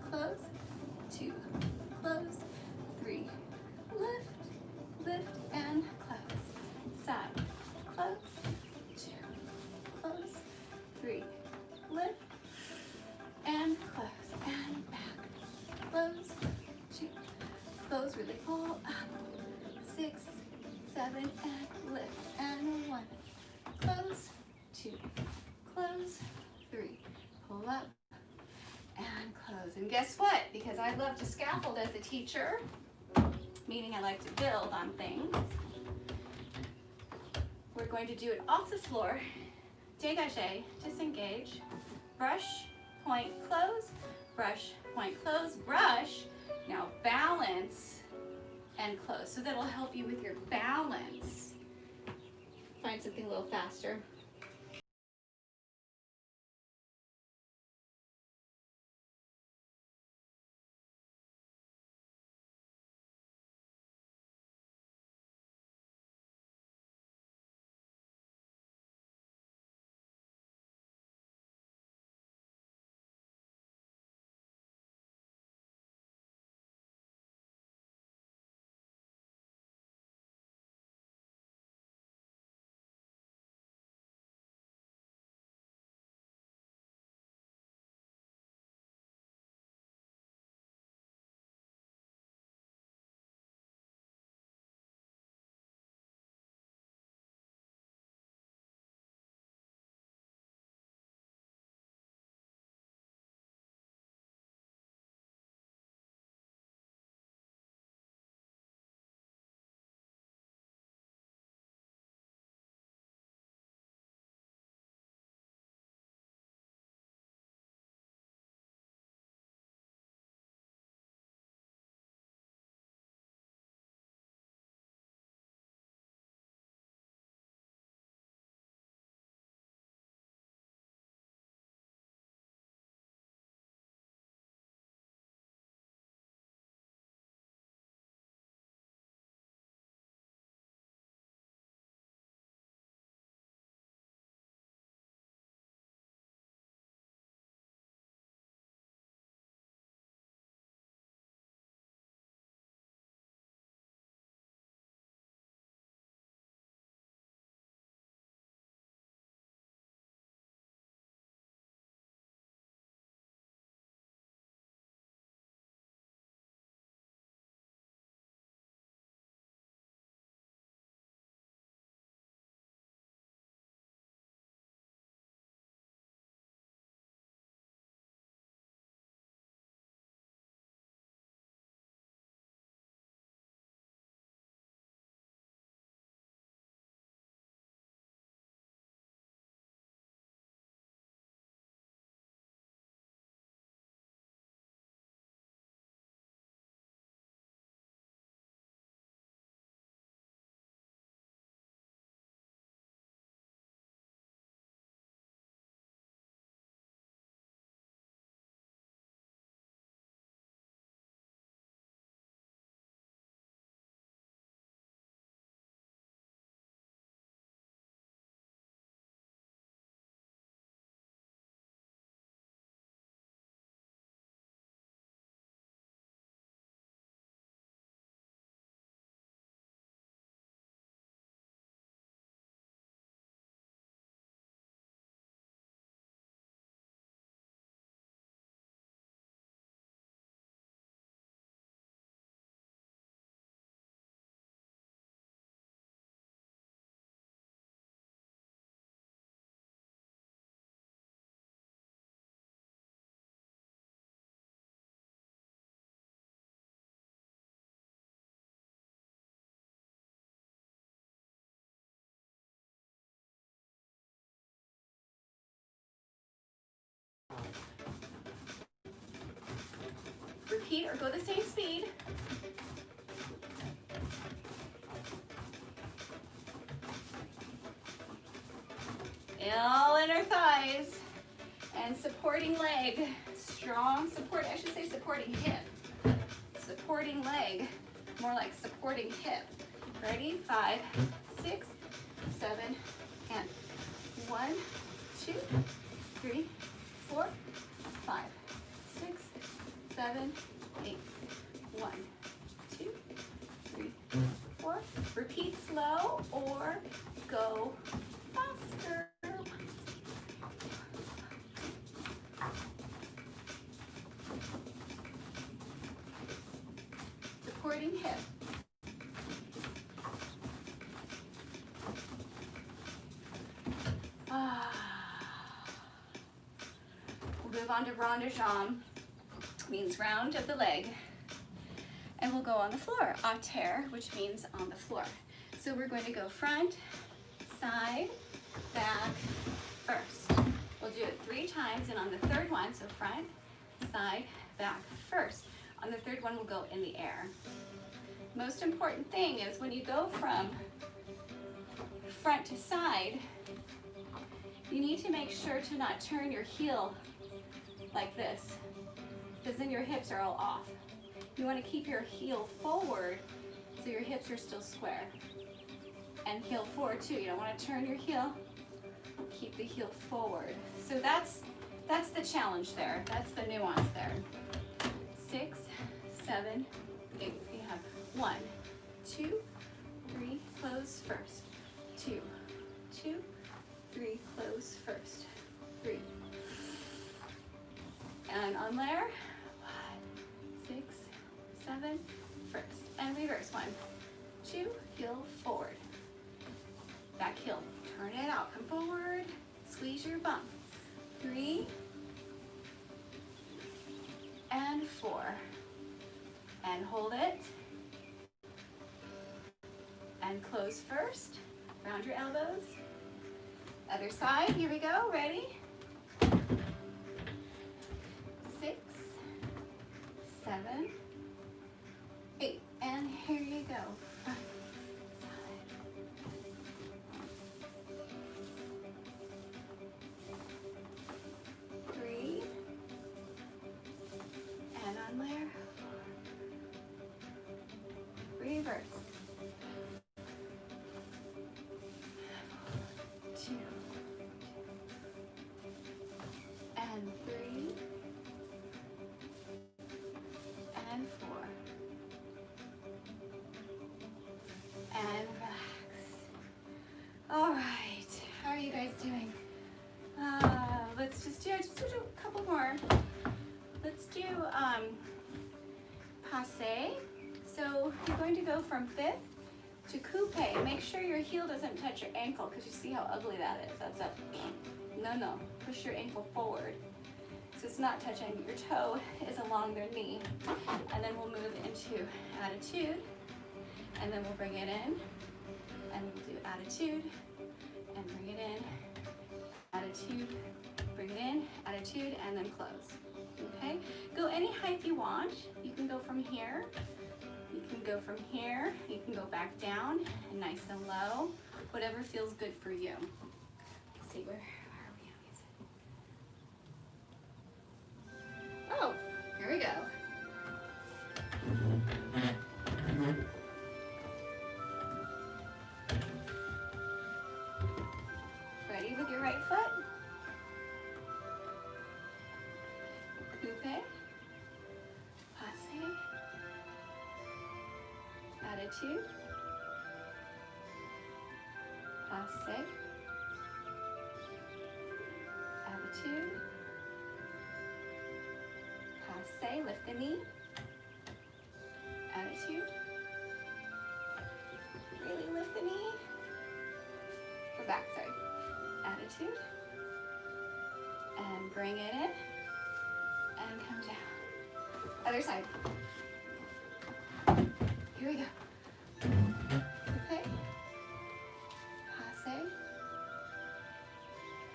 [SPEAKER 1] close, 2, close, 3, lift, lift, and close, side, close, 2, close, 3, lift, and close, and back, close, 2, close, really pull up, 6, 7, and lift, and 1, close, 2, close, 3, pull up, and close. And guess what? Because I love to scaffold as a teacher, meaning I like to build on things, we're going to do it off the floor, dégagé, disengage, brush, point, close, brush, point, close, brush. Now balance and close. So that'll help you with your balance. Find something a little faster. repeat or go the same speed. All inner thighs and supporting leg, strong support, I should say supporting hip. Supporting leg, more like supporting hip. Ready? 5, 6, 7, and 1, 2, 3, 4, 5, 6, 7, 8, 1, 2, 3, 4. Repeat slow or go faster. Supporting hip. We'll move on to rond de jambe, means round of the leg. And we'll go on the floor, à terre, which means on the floor. So we're going to go front, side, back, first. We'll do it 3 times, and on the third one, so front, side, back, first. On the third one, we'll go in the air. Most important thing is when you go from front to side, you need to make sure to not turn your heel like this, because then your hips are all off. You want to keep your heel forward so your hips are still square. And heel forward too. You don't want to turn your heel. Keep the heel forward. So that's the challenge there. That's the nuance there. 6, 7, 8. You have 1, 2, 3, close first. 2, 2, 3, close first. 3. And on there, 5, 6, 7, first. And reverse. 1, 2, heel forward. Back heel. Turn it out. Come forward. Squeeze your bum. 3 and 4. And hold it. And close first. Round your elbows. Other side. Here we go. Ready? 6, 7, 8. And here you go. Front, side. 3. And on there. Reverse. 2. And 3. And 4. And relax. All right, how are you guys doing? Let's just do a couple more. Let's do passe. So you're going to go from 5th to coupe. Make sure your heel doesn't touch your ankle, because you see how ugly that is. That's a no. Push your ankle forward. So it's not touching, your toe is along their knee. And then we'll move into attitude. And then we'll bring it in. And we'll do attitude. And bring it in. Attitude. Bring it in. Attitude. And then close. Okay? Go any height you want. You can go from here. You can go from here. You can go back down. And nice and low. Whatever feels good for you. Let's see, where are we? Oh, here we go. Ready with your right foot? Coupe, passe, attitude, passe, attitude, passe, lift the knee, attitude, really lift the knee, for back, sorry, attitude, and bring it in, and come down. Other side. Here we go. Okay. Passe.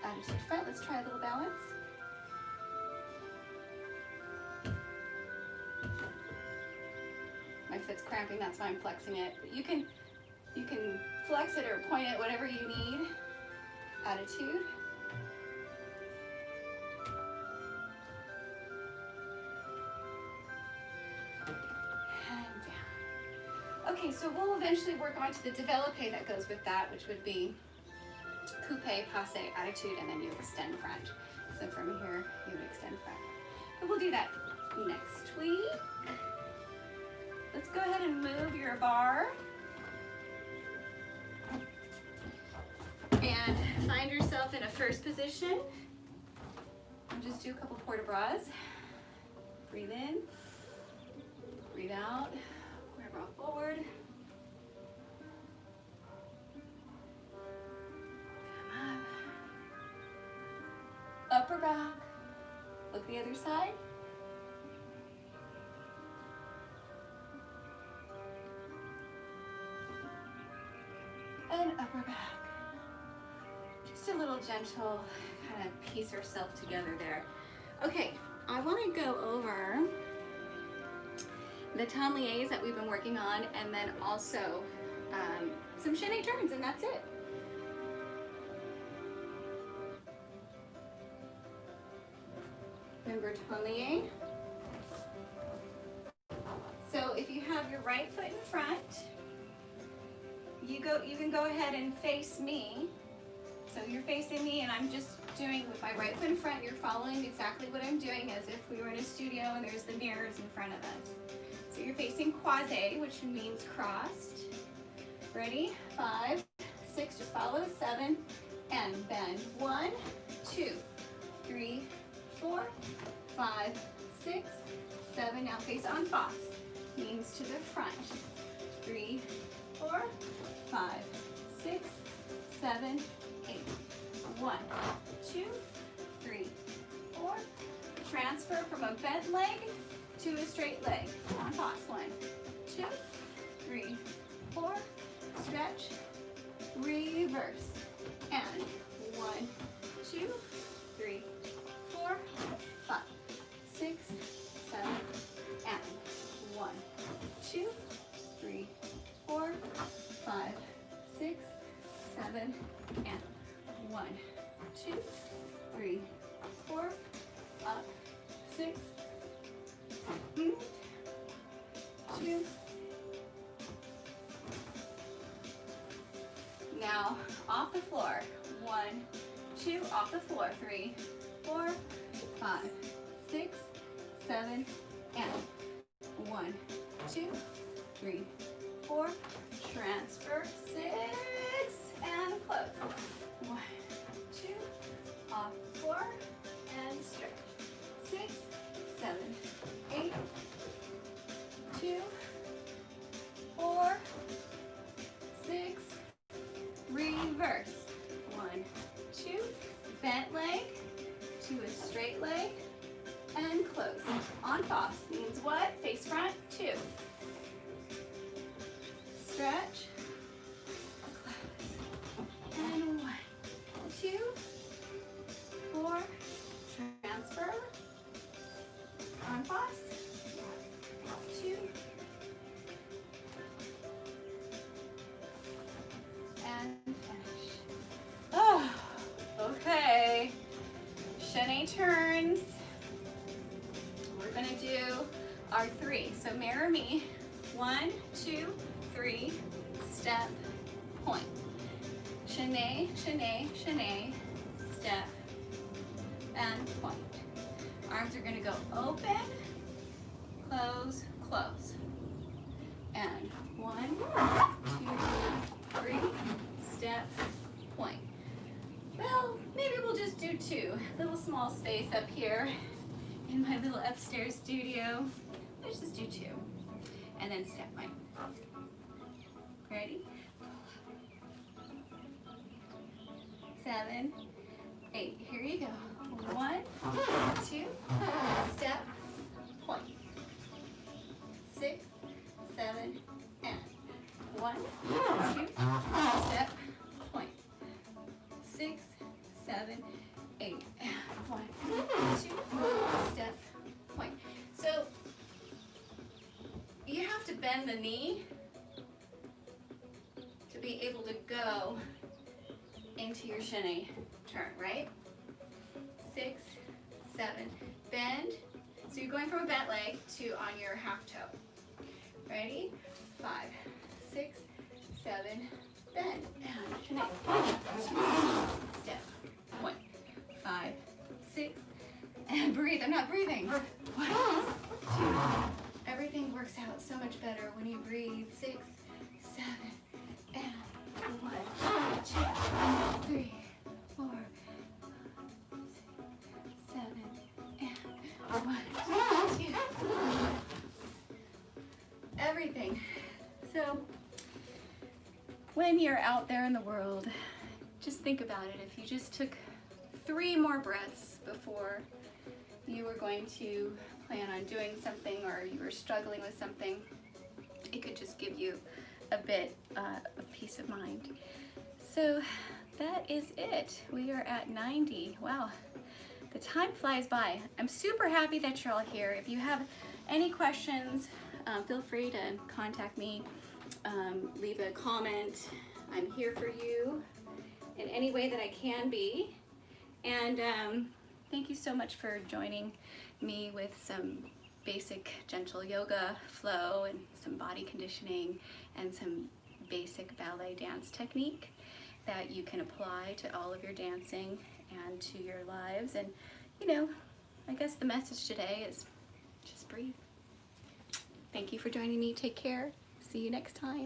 [SPEAKER 1] Attitude front. Let's try a little balance. if it's cramping, that's why I'm flexing it. But you can flex it or point it, whatever you need. Attitude. And down. Okay, so we'll eventually work on to the développé that goes with that, which would be coupé, passe, attitude, and then you extend front. So from here, you would extend front. But we'll do that next week. Let's go ahead and move your bar. And find yourself in a first position. And just do a couple port de bras. Breathe in, breathe out, port de bras forward. Come up. Upper back. Look the other side. And upper back. Just a little gentle kind of piece ourselves together there. Okay, I want to go over the tabliers that we've been working on, and then also some chaîné turns, and that's it. Remember tablier. So if you have your right foot in front, you can go ahead and face me. So you're facing me, and I'm just doing with my right foot in front. You're following exactly what I'm doing, as if we were in a studio and there's the mirrors in front of us. So you're facing croisé, which means crossed. Ready? 5, 6, just follow, 7, and bend. 1, 2, 3, 4, 5, 6, 7. Now face en face, means to the front. 3, 4, 5, 6, 7, 8. 1, 2, 3, 4. Transfer from a bent leg to a straight leg. En face. 1, 2, 3, 4. Stretch. Reverse. And 1, 2, 3, 4, 5, 6, 7, and 1, 2, 3, 4, 5, 6, 7, and 1, 2, 3, 4, up, 6, 2. Now off the floor. 1, 2, off the floor. 3, 4, 5, 6, 7, and 1, 2, 3, 4. Transfer. 6, and close. 1, 2, off the floor, and stretch. 6, 7, 8, 2, 4, 6, reverse. 1, 2, bent leg to a straight leg, and close. En face means what? Face front. 2. Stretch. And 1, 2, 4. Transfer. En face. 2. And finish. Oh, okay. Chaîné turns. We're gonna do our 3. So mirror me. 1, 2, 3. Step, point. Chaîné, chaîné, chaîné. Step, and point. Arms are gonna go open, close, close. And 1, 2, 3. Step, point. Well, maybe we'll just do 2. Little small space up here in my little upstairs studio. Let's just do 2. And then step point. Ready? 7, 8. Here you go. 1, 2, step, point. 6, 7, and 1, 2, step, point. 6, 7, 8, and 1, 2, step, point. So you have to bend the knee to be able to go into your shinny turn, right? 6, 7, bend. So you're going from a bent leg to on your half toe. Ready? 5, 6, 7, bend. And shinny. 1, 2, step. 1, 5, 6, and breathe. I'm not breathing. 1, 2. Everything works out so much better when you breathe. 6, 7, and 1, 2, 3, 4, 7, and 1, 2. Everything. So when you're out there in the world, just think about it. If you just took 3 more breaths before you were going to plan on doing something or you were struggling with something, it could just give you a bit of peace of mind. So that is it. We are at 90. Wow, the time flies by. I'm super happy that you're all here. If you have any questions, feel free to contact me, leave a comment. I'm here for you in any way that I can be. And thank you so much for joining me with some basic gentle yoga flow and some body conditioning and some basic ballet dance technique that you can apply to all of your dancing and to your lives. And you know, I guess the message today is just breathe. Thank you for joining me. Take care. See you next time.